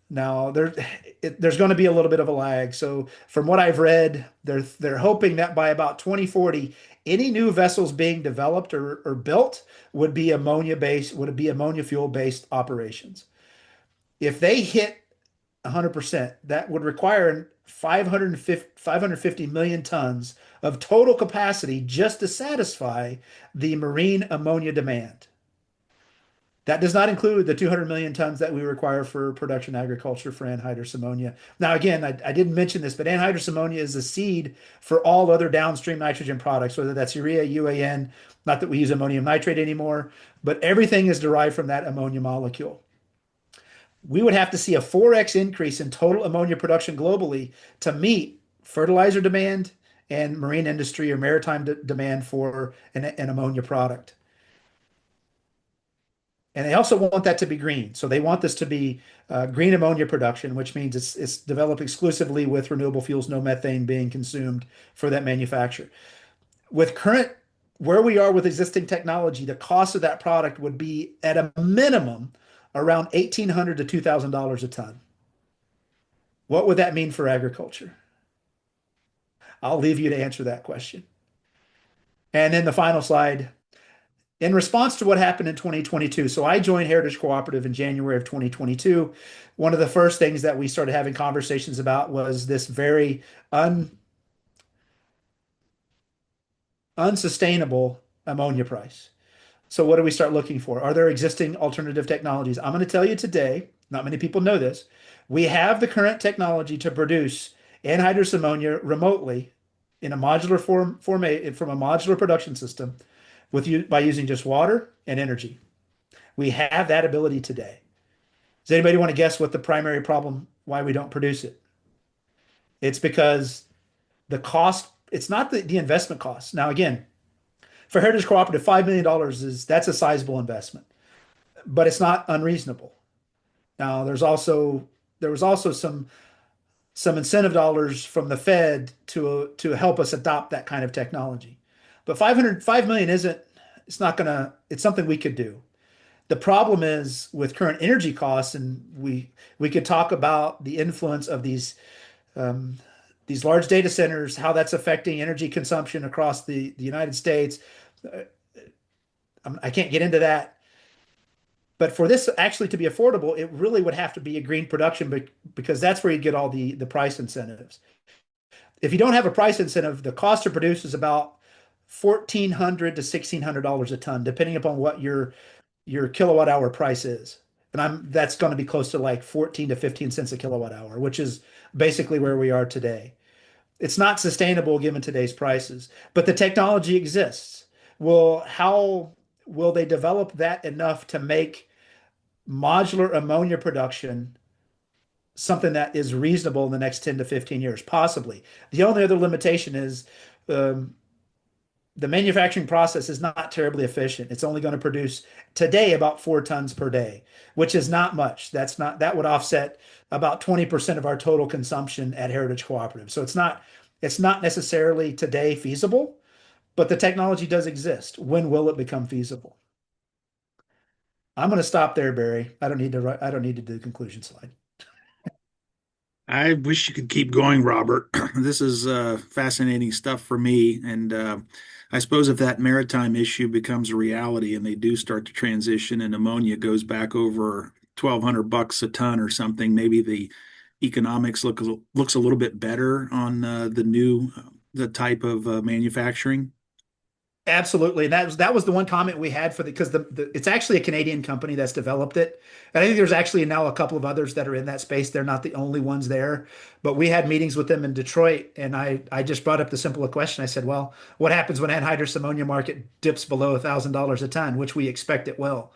Now there's going to be a little bit of a lag. So from what I've read, they're hoping that by about 2040, any new vessels being developed or built would be ammonia fuel based operations. If they hit 100%, that would require 550 million tons of total capacity just to satisfy the marine ammonia demand. That does not include the 200 million tons that we require for production agriculture for anhydrous ammonia. Now, again, I didn't mention this, but anhydrous ammonia is the seed for all other downstream nitrogen products, whether that's urea, UAN, not that we use ammonium nitrate anymore, but everything is derived from that ammonia molecule. We would have to see a 4x increase in total ammonia production globally to meet fertilizer demand and marine industry or maritime demand for an ammonia product. And they also want that to be green. So they want this to be green ammonia production, which means it's developed exclusively with renewable fuels, no methane being consumed for that manufacture. With where we are with existing technology, the cost of that product would be at a minimum around $1,800 to $2,000 a ton. What would that mean for agriculture? I'll leave you to answer that question. And then the final slide. In response to what happened in 2022, so I joined Heritage Cooperative in January of 2022. One of the first things that we started having conversations about was this very unsustainable ammonia price. So what do we start looking for? Are there existing alternative technologies? I'm going to tell you today, not many people know this, we have the current technology to produce anhydrous ammonia remotely in a modular form from a modular production system by using just water and energy. We have that ability today. Does anybody want to guess what the primary problem why we don't produce it? It's because the cost, it's not the investment cost. Now, again, for Heritage Cooperative, $5 million that's a sizable investment, but it's not unreasonable. Now, there was also some incentive dollars from the Fed to help us adopt that kind of technology. But $5 million it's something we could do. The problem is with current energy costs, and we could talk about the influence of these large data centers, how that's affecting energy consumption across the United States. I can't get into that. But for this actually to be affordable, it really would have to be a green production because that's where you get all the price incentives. If you don't have a price incentive, the cost to produce is about $1,400 to $1,600 a ton, depending upon what your kilowatt hour price is. And that's going to be close to like 14 to 15 cents a kilowatt hour, which is basically where we are today. It's not sustainable given today's prices, but the technology exists. Well, how will they develop that enough to make modular ammonia production something that is reasonable in the next 10 to 15 years? Possibly. The only other limitation is the manufacturing process is not terribly efficient. It's only going to produce today about 4 tons per day, which is not much. That would offset about 20% of our total consumption at Heritage Cooperative. So it's not necessarily today feasible, but the technology does exist. When will it become feasible? I'm going to stop there, Barry. I don't need to do the conclusion slide. I wish you could keep going, Robert. This is fascinating stuff for me. And I suppose if that maritime issue becomes a reality and they do start to transition and ammonia goes back over $1,200 a ton or something, maybe the economics looks a little bit better on the type of manufacturing. Absolutely. And that was the one comment we had because it's actually a Canadian company that's developed it. And I think there's actually now a couple of others that are in that space. They're not the only ones there, but we had meetings with them in Detroit. And I just brought up the simple question. I said, well, what happens when anhydrous ammonia market dips below $1,000 a ton, which we expect it will?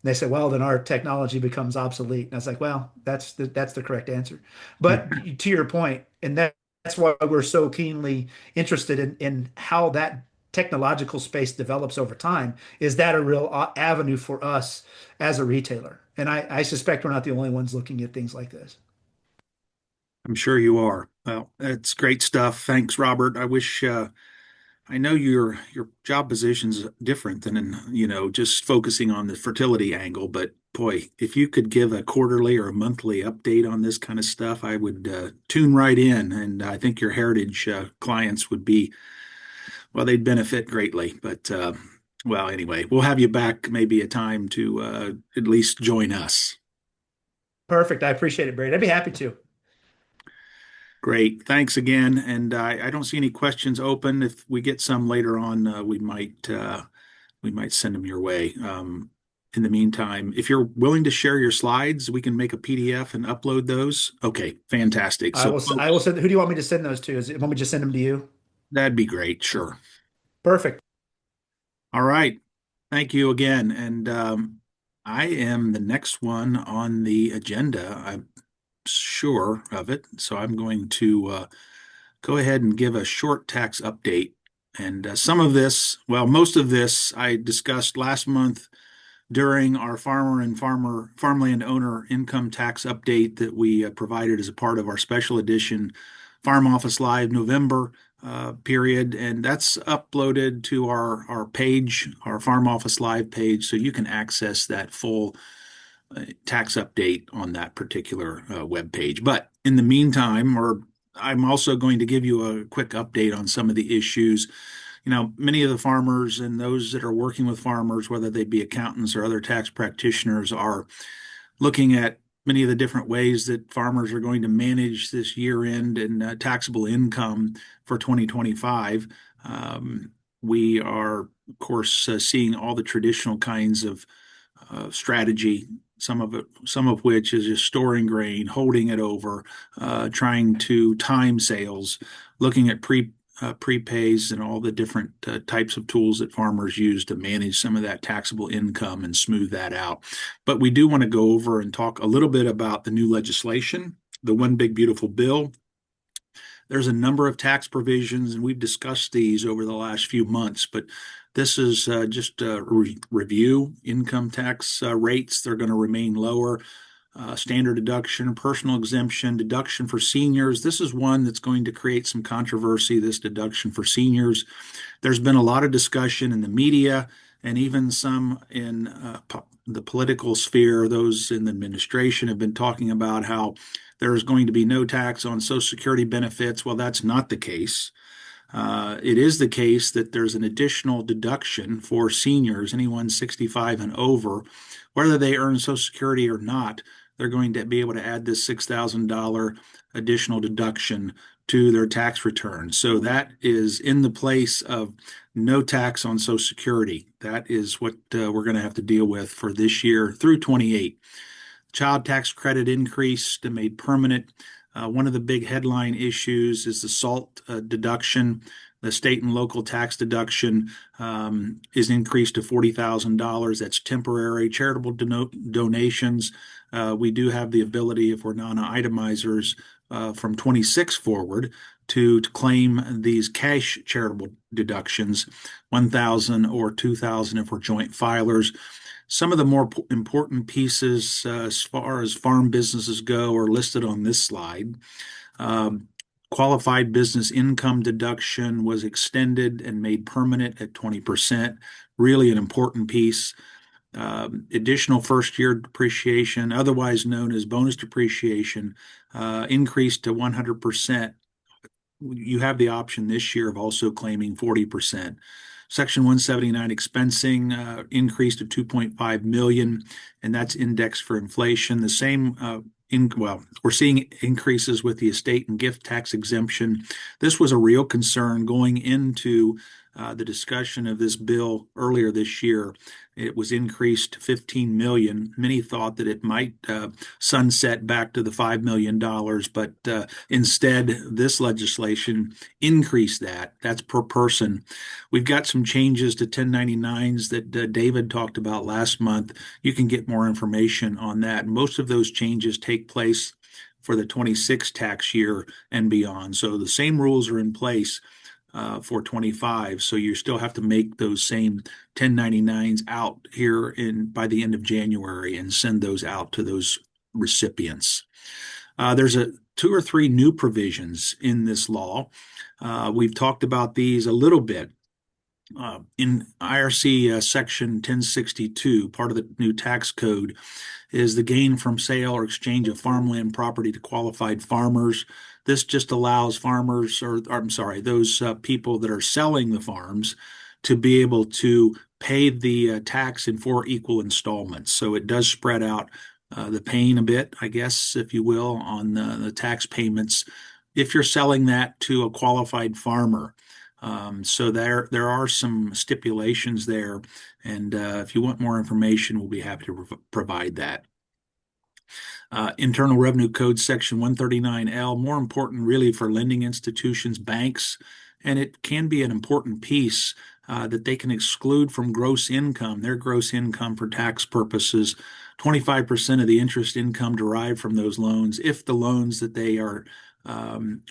And they said, well, then our technology becomes obsolete. And I was like, well, that's the correct answer. But to your point, and that's why we're so keenly interested in how that technological space develops over time. Is that a real avenue for us as a retailer? And I suspect we're not the only ones looking at things like this. I'm sure you are. Well, that's great stuff. Thanks, Robert. I I know your job position's different than just focusing on the fertility angle, but boy, if you could give a quarterly or a monthly update on this kind of stuff, I would tune right in, and I think your heritage clients would be, well, they'd benefit greatly. But well, anyway, we'll have you back maybe a time to at least join us. Perfect. I appreciate it, Brady. I'd be happy to. Great. Thanks again. And I don't see any questions open. If we get some later on, we might send them your way. In the meantime, if you're willing to share your slides, we can make a PDF and upload those. Okay, fantastic. I will send. Who do you want me to send those to? Want me to just send them to you? That'd be great. Sure. Perfect. All right. Thank you again. And I am the next one on the agenda. I'm sure of it. So I'm going to go ahead and give a short tax update. And some of this, well, most of this I discussed last month during our farmland owner income tax update that we provided as a part of our special edition Farm Office Live November period. And that's uploaded to our page, our Farm Office Live page, so you can access that full tax update on that particular web page. But in the meantime, I'm also going to give you a quick update on some of the issues. Many of the farmers and those that are working with farmers, whether they be accountants or other tax practitioners, are looking at many of the different ways that farmers are going to manage this year-end and taxable income for 2025. We are, of course, seeing all the traditional kinds of strategy, some of which is just storing grain, holding it over, trying to time sales, looking at prepays and all the different types of tools that farmers use to manage some of that taxable income and smooth that out. But we do want to go over and talk a little bit about the new legislation, the One Big Beautiful Bill. There's a number of tax provisions, and we've discussed these over the last few months, but this is just a review. Income tax rates, they're going to remain lower. Standard deduction, personal exemption, deduction for seniors. This is one that's going to create some controversy, this deduction for seniors. There's been a lot of discussion in the media and even some in the political sphere. Those in the administration have been talking about how there's going to be no tax on Social Security benefits. Well, that's not the case. It is the case that there's an additional deduction for seniors, anyone 65 and over, whether they earn Social Security or not. They're going to be able to add this $6,000 additional deduction to their tax return. So that is in the place of no tax on Social Security. That is what we're going to have to deal with for this year through 28. Child tax credit increased and made permanent. One of the big headline issues is the SALT deduction. The state and local tax deduction is increased to $40,000. That's temporary. Charitable donations, we do have the ability, if we're non-itemizers, from 26 forward to claim these cash charitable deductions, $1,000 or $2,000 if we're joint filers. Some of the more important pieces as far as farm businesses go are listed on this slide. Qualified business income deduction was extended and made permanent at 20%. Really an important piece. Additional first-year depreciation, otherwise known as bonus depreciation, increased to 100%. You have the option this year of also claiming 40%. Section 179 expensing increased to 2.5 million, and that's indexed for inflation. The same we're seeing increases with the estate and gift tax exemption. This was a real concern going into the discussion of this bill earlier this year. It was increased to 15 million. Many thought that it might sunset back to the $5 million, but instead this legislation increased that. That's per person. We've got some changes to 1099s that David talked about last month. You can get more information on that. Most of those changes take place for the 26 tax year and beyond. So the same rules are in place for 25. So you still have to make those same 1099s out here by the end of January and send those out to those recipients. There's 2 or 3 new provisions in this law. We've talked about these a little bit. in IRC section 1062, part of the new tax code, is the gain from sale or exchange of farmland property to qualified farmers. This just allows farmers, or I'm sorry, those people that are selling the farms to be able to pay the tax in 4 equal installments. So it does spread out the pain a bit, I guess, if you will, on the tax payments if you're selling that to a qualified farmer. So there are some stipulations there, and if you want more information, we'll be happy to provide that. Internal Revenue Code Section 139L, more important really for lending institutions, banks, and it can be an important piece that they can exclude from gross income, their gross income for tax purposes, 25% of the interest income derived from those loans, if the loans that they are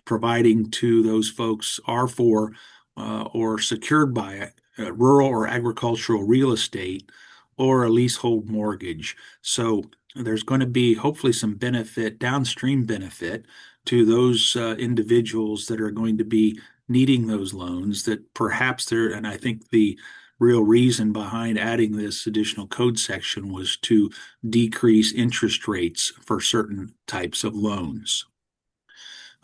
providing to those folks are for or secured by rural or agricultural real estate or a leasehold mortgage. So there's going to be hopefully some benefit, downstream benefit to those individuals that are going to be needing those loans that perhaps they're, and I think the real reason behind adding this additional code section was to decrease interest rates for certain types of loans.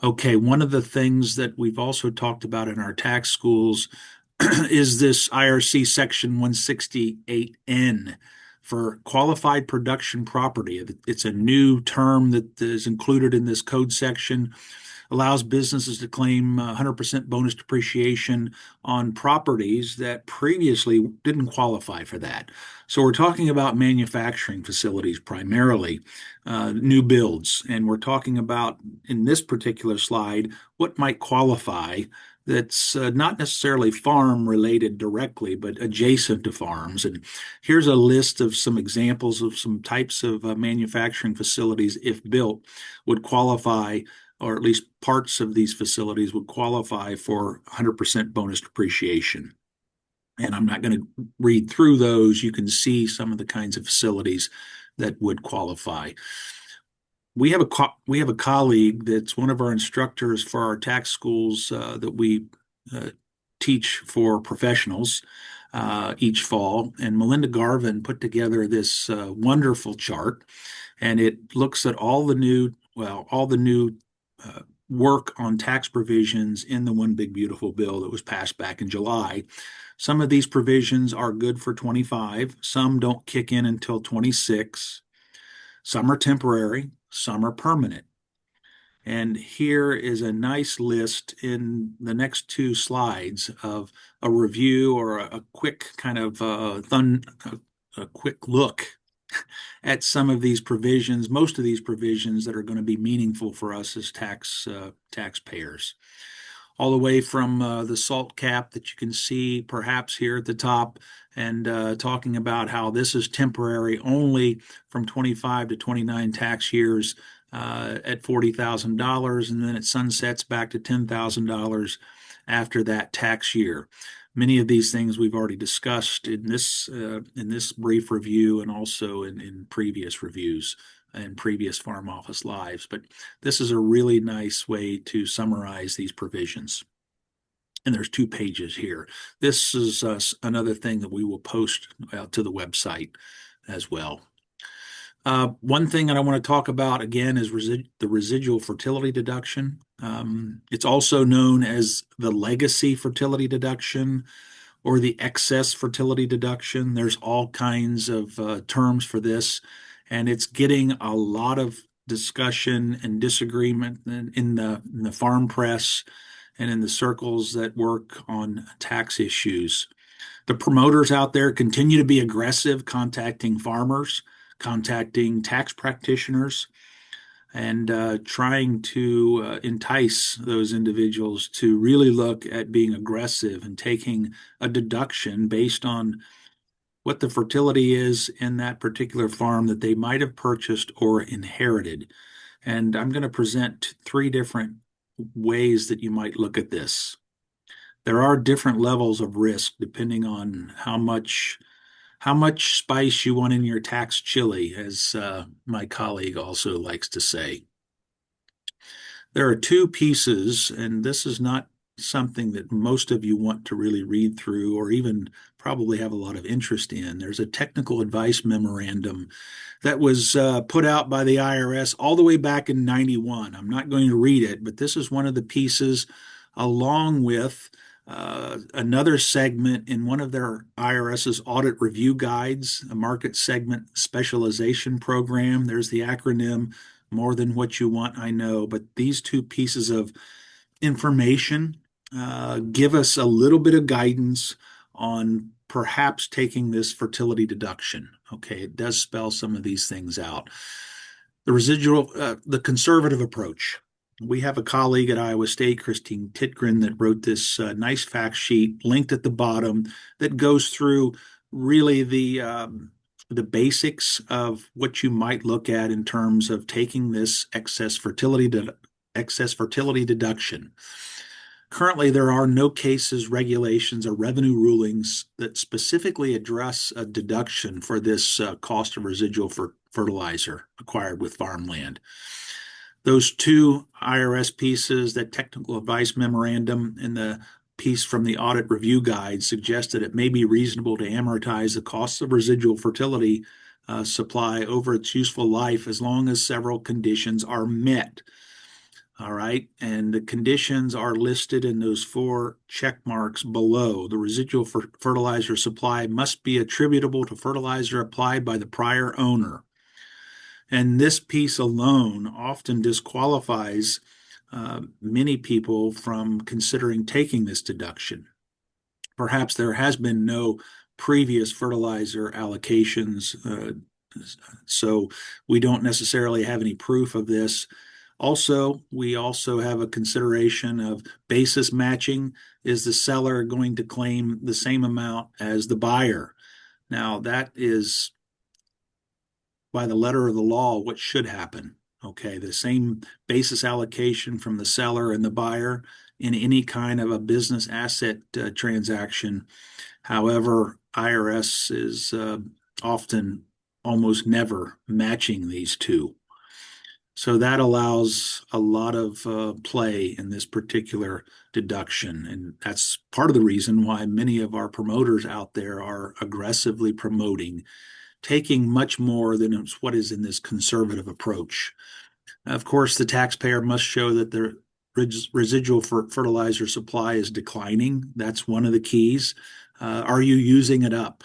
Okay, one of the things that we've also talked about in our tax schools is this IRC section 168N for qualified production property. It's a new term that is included in this code section, allows businesses to claim 100% bonus depreciation on properties that previously didn't qualify for that. So we're talking about manufacturing facilities primarily, new builds, and we're talking about, in this particular slide, what might qualify that's not necessarily farm related directly, but adjacent to farms. And here's a list of some examples of some types of manufacturing facilities, if built, would qualify, or at least parts of these facilities would qualify for 100% bonus depreciation. And I'm not going to read through those. You can see some of the kinds of facilities that would qualify. We have a colleague that's one of our instructors for our tax schools that we teach for professionals each fall. And Melinda Garvin put together this wonderful chart, and it looks at all the new work on tax provisions in the One Big Beautiful Bill that was passed back in July. Some of these provisions are good for 25. Some don't kick in until 26. Some are temporary. Some are permanent. And here is a nice list in the next 2 slides of a review or a quick kind of a quick look at some of these provisions, most of these provisions that are going to be meaningful for us as taxpayers. All the way from the SALT cap that you can see perhaps here at the top, and talking about how this is temporary only from 25 to 29 tax years at $40,000, and then it sunsets back to $10,000 after that tax year. Many of these things we've already discussed in this brief review and also in previous reviews and previous Farm Office Lives. But this is a really nice way to summarize these provisions. And there's 2 pages here. This is another thing that we will post out to the website as well. One thing that I want to talk about again is the residual fertility deduction. It's also known as the legacy fertility deduction or the excess fertility deduction. There's all kinds of terms for this, and it's getting a lot of discussion and disagreement in the farm press and in the circles that work on tax issues. The promoters out there continue to be aggressive, contacting farmers, contacting tax practitioners, and trying to entice those individuals to really look at being aggressive and taking a deduction based on what the fertility is in that particular farm that they might have purchased or inherited. And I'm going to present 3 different ways that you might look at this. There are different levels of risk depending on how much spice you want in your tax chili, as my colleague also likes to say. There are 2 pieces, and this is not something that most of you want to really read through or even probably have a lot of interest in. There's a technical advice memorandum that was put out by the IRS all the way back in 91. I'm not going to read it, but this is one of the pieces along with another segment in one of their IRS's audit review guides, a market segment specialization program. There's the acronym, More Than What You Want, I Know. But these two pieces of information give us a little bit of guidance on perhaps taking this fertility deduction. Okay, it does spell some of these things out. The conservative approach. We have a colleague at Iowa State, Christine Titgren, that wrote this nice fact sheet linked at the bottom that goes through really the basics of what you might look at in terms of taking this excess fertility deduction. Currently, there are no cases, regulations, or revenue rulings that specifically address a deduction for this cost of residual fertilizer acquired with farmland. Those two IRS pieces, that technical advice memorandum and the piece from the audit review guide, suggest that it may be reasonable to amortize the cost of residual fertility supply over its useful life as long as several conditions are met. All right, and the conditions are listed in those 4 check marks below. The residual fertilizer supply must be attributable to fertilizer applied by the prior owner. And this piece alone often disqualifies many people from considering taking this deduction. Perhaps there has been no previous fertilizer allocations, so we don't necessarily have any proof of this. Also, we also have a consideration of basis matching. Is the seller going to claim the same amount as the buyer? Now, that is, by the letter of the law, what should happen. Okay, the same basis allocation from the seller and the buyer in any kind of a business asset transaction. However, IRS is often almost never matching these two. So that allows a lot of play in this particular deduction. And that's part of the reason why many of our promoters out there are aggressively promoting taking much more than what is in this conservative approach. Of course, the taxpayer must show that the residual fertilizer supply is declining. That's one of the keys. Are you using it up?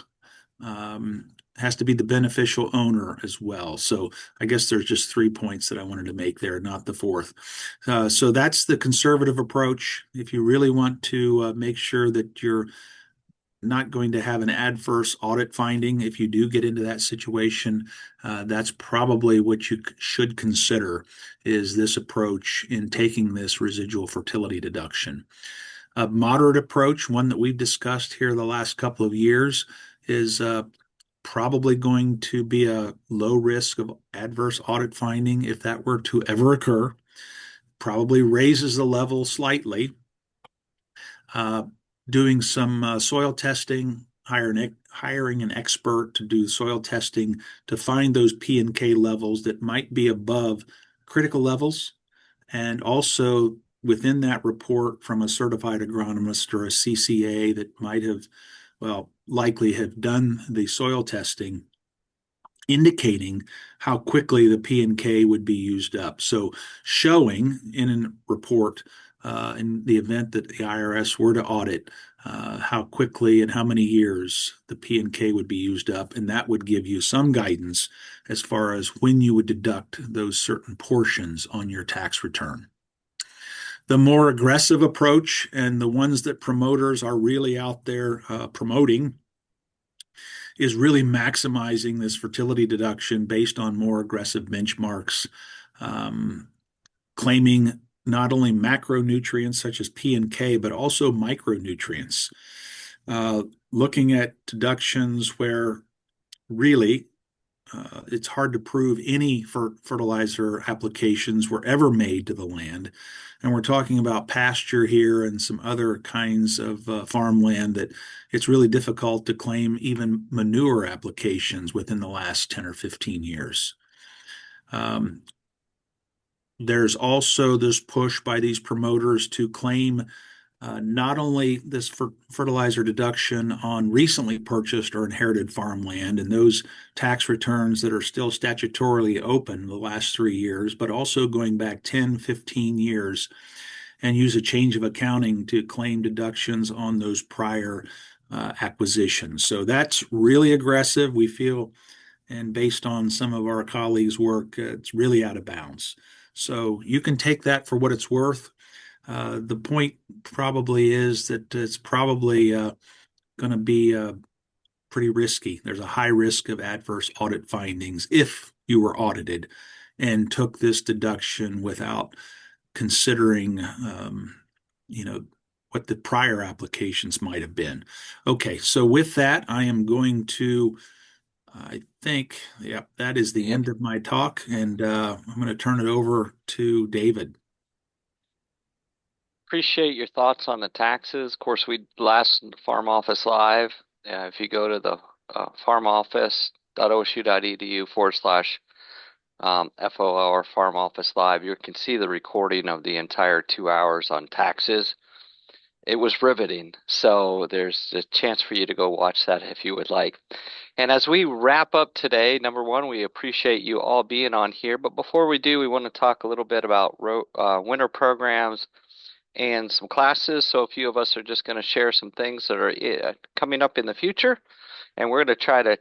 Has to be the beneficial owner as well. So I guess there's just 3 points that I wanted to make there, not the 4th. So that's the conservative approach. If you really want to make sure that you're not going to have an adverse audit finding, if you do get into that situation, that's probably what you should consider, is this approach in taking this residual fertility deduction. A moderate approach, one that we've discussed here the last couple of years, is probably going to be a low risk of adverse audit finding if that were to ever occur. Probably raises the level slightly. Doing some soil testing, hiring an expert to do soil testing to find those P and K levels that might be above critical levels, and also within that report from a certified agronomist or a CCA that might have, likely have done the soil testing, indicating how quickly the P and K would be used up. So showing in a report, in the event that the IRS were to audit, how quickly and how many years the P and K would be used up, and that would give you some guidance as far as when you would deduct those certain portions on your tax return. The more aggressive approach, and the ones that promoters are really out there promoting, is really maximizing this fertility deduction based on more aggressive benchmarks, claiming not only macronutrients such as P and K, but also micronutrients. Looking at deductions where really it's hard to prove any fertilizer applications were ever made to the land. And we're talking about pasture here and some other kinds of farmland that it's really difficult to claim even manure applications within the last 10 or 15 years. There's also this push by these promoters to claim not only this fertilizer deduction on recently purchased or inherited farmland and those tax returns that are still statutorily open the last 3 years, but also going back 10, 15 years and use a change of accounting to claim deductions on those prior acquisitions. So that's really aggressive, we feel, and based on some of our colleagues' work, it's really out of bounds. So you can take that for what it's worth. The point probably is that it's probably going to be pretty risky. There's a high risk of adverse audit findings if you were audited and took this deduction without considering, what the prior applications might have been. Okay, so with that, I am going to, I think, that is the end of my talk, and I'm going to turn it over to David. Appreciate your thoughts on the taxes. Of course, we last Farm Office Live. If you go to the farmoffice.osu.edu/FOL Farm Office Live, you can see the recording of the entire 2 hours on taxes. It was riveting. So there's a chance for you to go watch that if you would like. And as we wrap up today, number one, we appreciate you all being on here. But before we do, we want to talk a little bit about winter programs and some classes. So a few of us are just going to share some things that are coming up in the future. And we're going to try to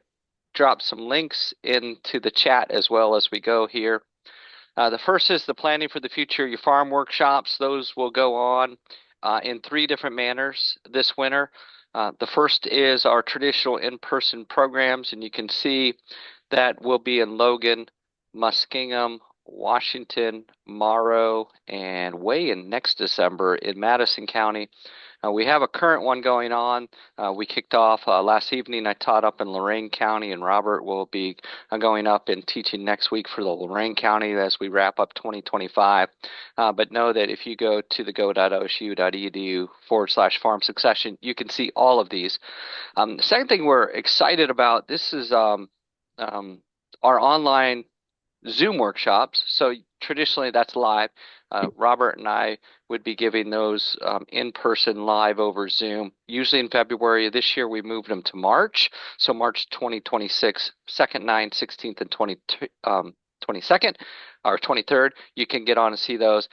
drop some links into the chat as well as we go here. The first is the Planning for the Future Your Farm workshops. Those will go on in 3 different manners this winter. The first is our traditional in-person programs, and you can see that will be in Logan, Muskingum, Washington, Morrow, and way in next December in Madison County. We have a current one going on. We kicked off last evening. I taught up in Lorain County, and Robert will be going up and teaching next week for the Lorain County as we wrap up 2025. But know that if you go to the go.osu.edu/farm succession, you can see all of these. The second thing we're excited about, this is our online Zoom workshops. So traditionally that's live. Robert and I would be giving those in person live over Zoom, usually in February. This year we moved them to March. So March 2026, 2nd, 9th, 16th, and 22nd or 23rd. You can get on and see those.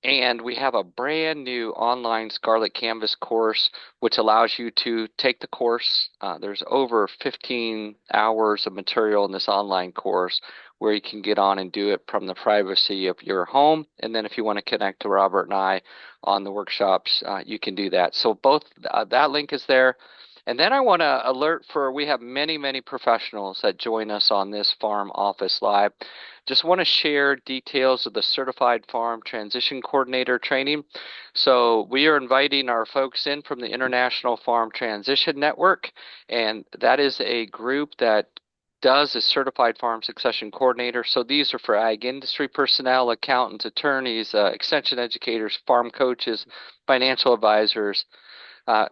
And we have a brand new online Scarlet Canvas course, which allows you to take the course. There's over 15 hours of material in this online course where you can get on and do it from the privacy of your home. And then if you want to connect to Robert and I on the workshops, you can do that. So both that link is there. And then I want to alert we have many, many professionals that join us on this Farm Office Live. Just want to share details of the Certified Farm Transition Coordinator training. So we are inviting our folks in from the International Farm Transition Network, and that is a group that does a Certified Farm Succession Coordinator. So these are for ag industry personnel, accountants, attorneys, extension educators, farm coaches, financial advisors,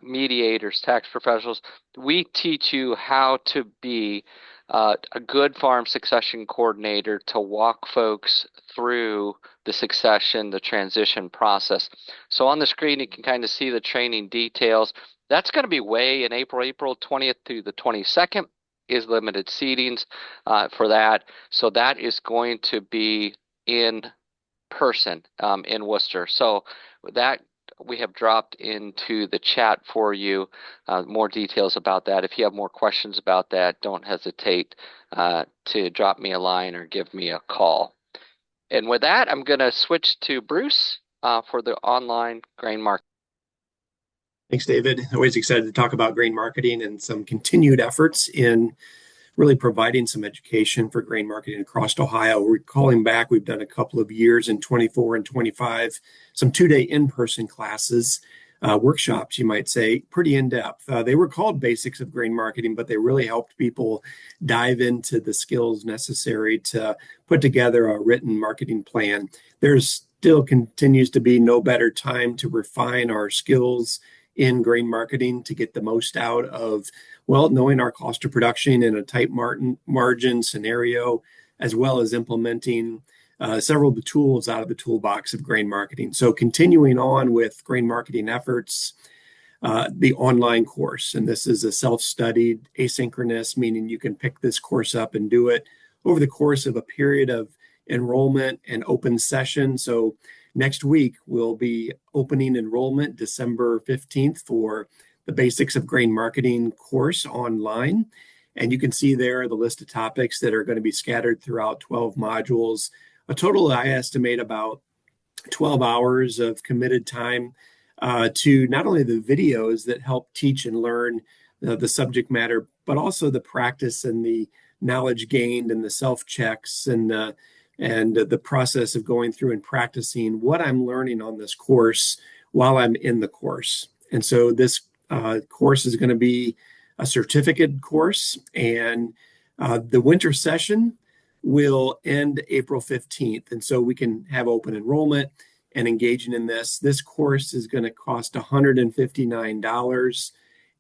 mediators, tax professionals. We teach you how to be a good farm succession coordinator to walk folks through the succession, the transition process. So on the screen, you can kind of see the training details. That's going to be way in April 20th through the 22nd is limited seatings for that. So that is going to be in person in Worcester. So that we have dropped into the chat for you more details about that. If you have more questions about that, don't hesitate to drop me a line or give me a call. And with that, I'm going to switch to Bruce for the online grain market. Thanks, David. Always excited to talk about grain marketing and some continued efforts in really providing some education for grain marketing across Ohio. Recalling back, we've done a couple of years in 24 and 25, some 2-day in-person classes, workshops, you might say, pretty in-depth. They were called Basics of Grain Marketing, but they really helped people dive into the skills necessary to put together a written marketing plan. There's still continues to be no better time to refine our skills in grain marketing to get the most out of, well, knowing our cost of production in a tight margin scenario, as well as implementing several of the tools out of the toolbox of grain marketing. So continuing on with grain marketing efforts, the online course, and this is a self-studied asynchronous, meaning you can pick this course up and do it over the course of a period of enrollment and open session. So next week we'll be opening enrollment December 15th for the Basics of Grain Marketing course online. And you can see there the list of topics that are going to be scattered throughout 12 modules. A total, I estimate, about 12 hours of committed time to not only the videos that help teach and learn the subject matter, but also the practice and the knowledge gained and the self-checks and the process of going through and practicing what I'm learning on this course while I'm in the course. And so this course is going to be a certificate course, and the winter session will end April 15th. And so we can have open enrollment and engaging in this. This course is going to cost $159,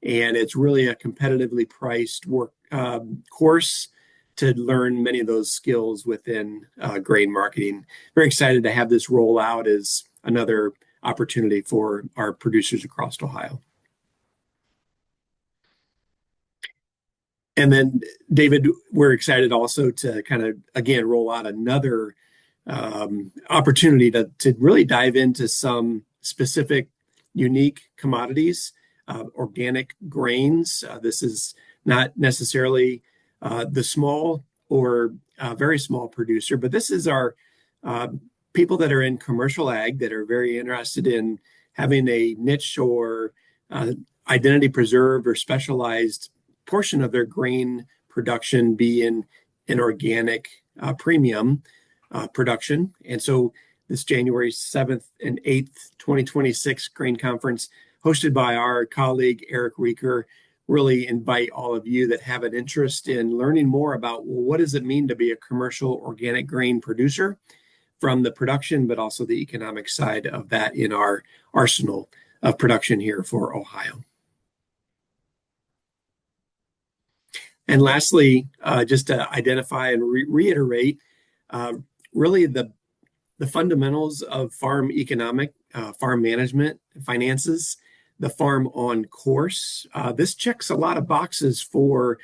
and it's really a competitively priced course to learn many of those skills within grain marketing. Very excited to have this roll out as another opportunity for our producers across Ohio. And then, David, we're excited also to kind of, again, roll out another opportunity to really dive into some specific, unique commodities, organic grains. This is not necessarily the small or very small producer, but this is our people that are in commercial ag that are very interested in having a niche or identity preserved or specialized portion of their grain production be in an organic premium production. And so this January 7th and 8th, 2026 Grain Conference, hosted by our colleague Eric Reeker, really invite all of you that have an interest in learning more about, well, what does it mean to be a commercial organic grain producer, from the production, but also the economic side of that in our arsenal of production here for Ohio. And lastly, just to identify and reiterate, really the fundamentals of farm economic, farm management, finances, the farm on course. This checks a lot of boxes for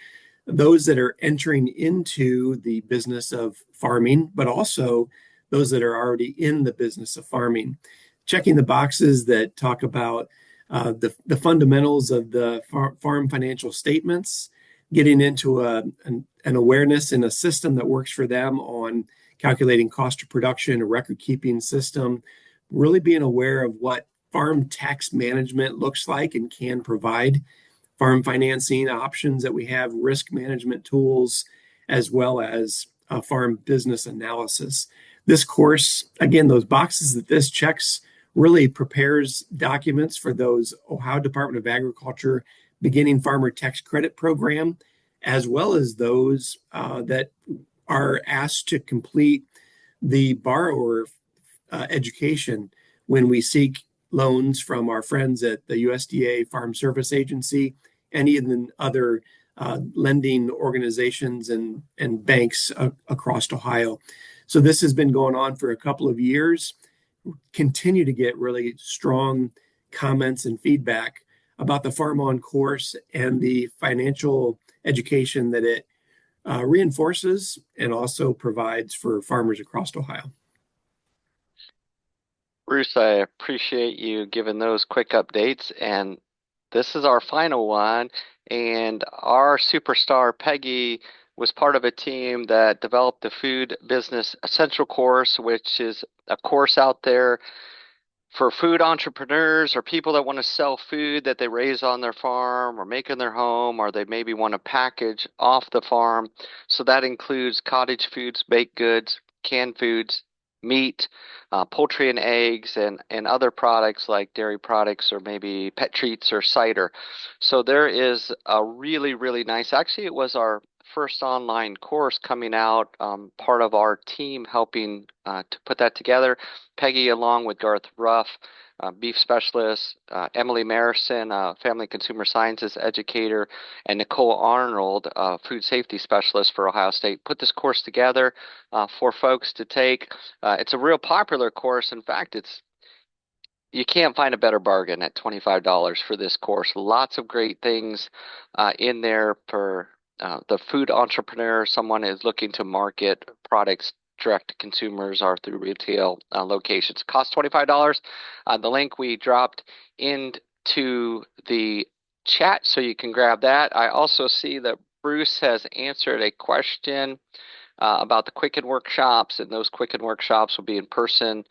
those that are entering into the business of farming, but also those that are already in the business of farming. Checking the boxes that talk about the fundamentals of the farm financial statements, getting into an awareness in a system that works for them on calculating cost of production, a record keeping system, really being aware of what farm tax management looks like and can provide, farm financing options that we have, risk management tools, as well as farm business analysis. This course, again, those boxes that this checks really prepares documents for those Ohio Department of Agriculture Beginning Farmer Tax Credit Program, as well as those that are asked to complete the borrower education when we seek loans from our friends at the USDA Farm Service Agency and even other lending organizations and banks across Ohio. So this has been going on for a couple of years. Continue to get really strong comments and feedback about the Farm On course and the financial education that it reinforces and also provides for farmers across Ohio. Bruce, I appreciate you giving those quick updates. And this is our final one. And our superstar, Peggy, was part of a team that developed the Food Business Essential course, which is a course out there for food entrepreneurs or people that want to sell food that they raise on their farm or make in their home, or they maybe want to package off the farm. So that includes cottage foods, baked goods, canned foods, meat, poultry and eggs, and other products like dairy products or maybe pet treats or cider. So there is a really, really nice, actually it was our first online course coming out, part of our team helping to put that together. Peggy, along with Garth Ruff, beef specialist, Emily Marison, family consumer sciences educator, and Nicole Arnold, food safety specialist for Ohio State, put this course together for folks to take. It's a real popular course. In fact, you can't find a better bargain at $25 for this course. Lots of great things in there for the food entrepreneur, someone is looking to market products direct to consumers or through retail locations. Cost $25. The link we dropped into the chat, so you can grab that. I also see that Bruce has answered a question about the Quicken workshops, and those Quicken workshops will be in person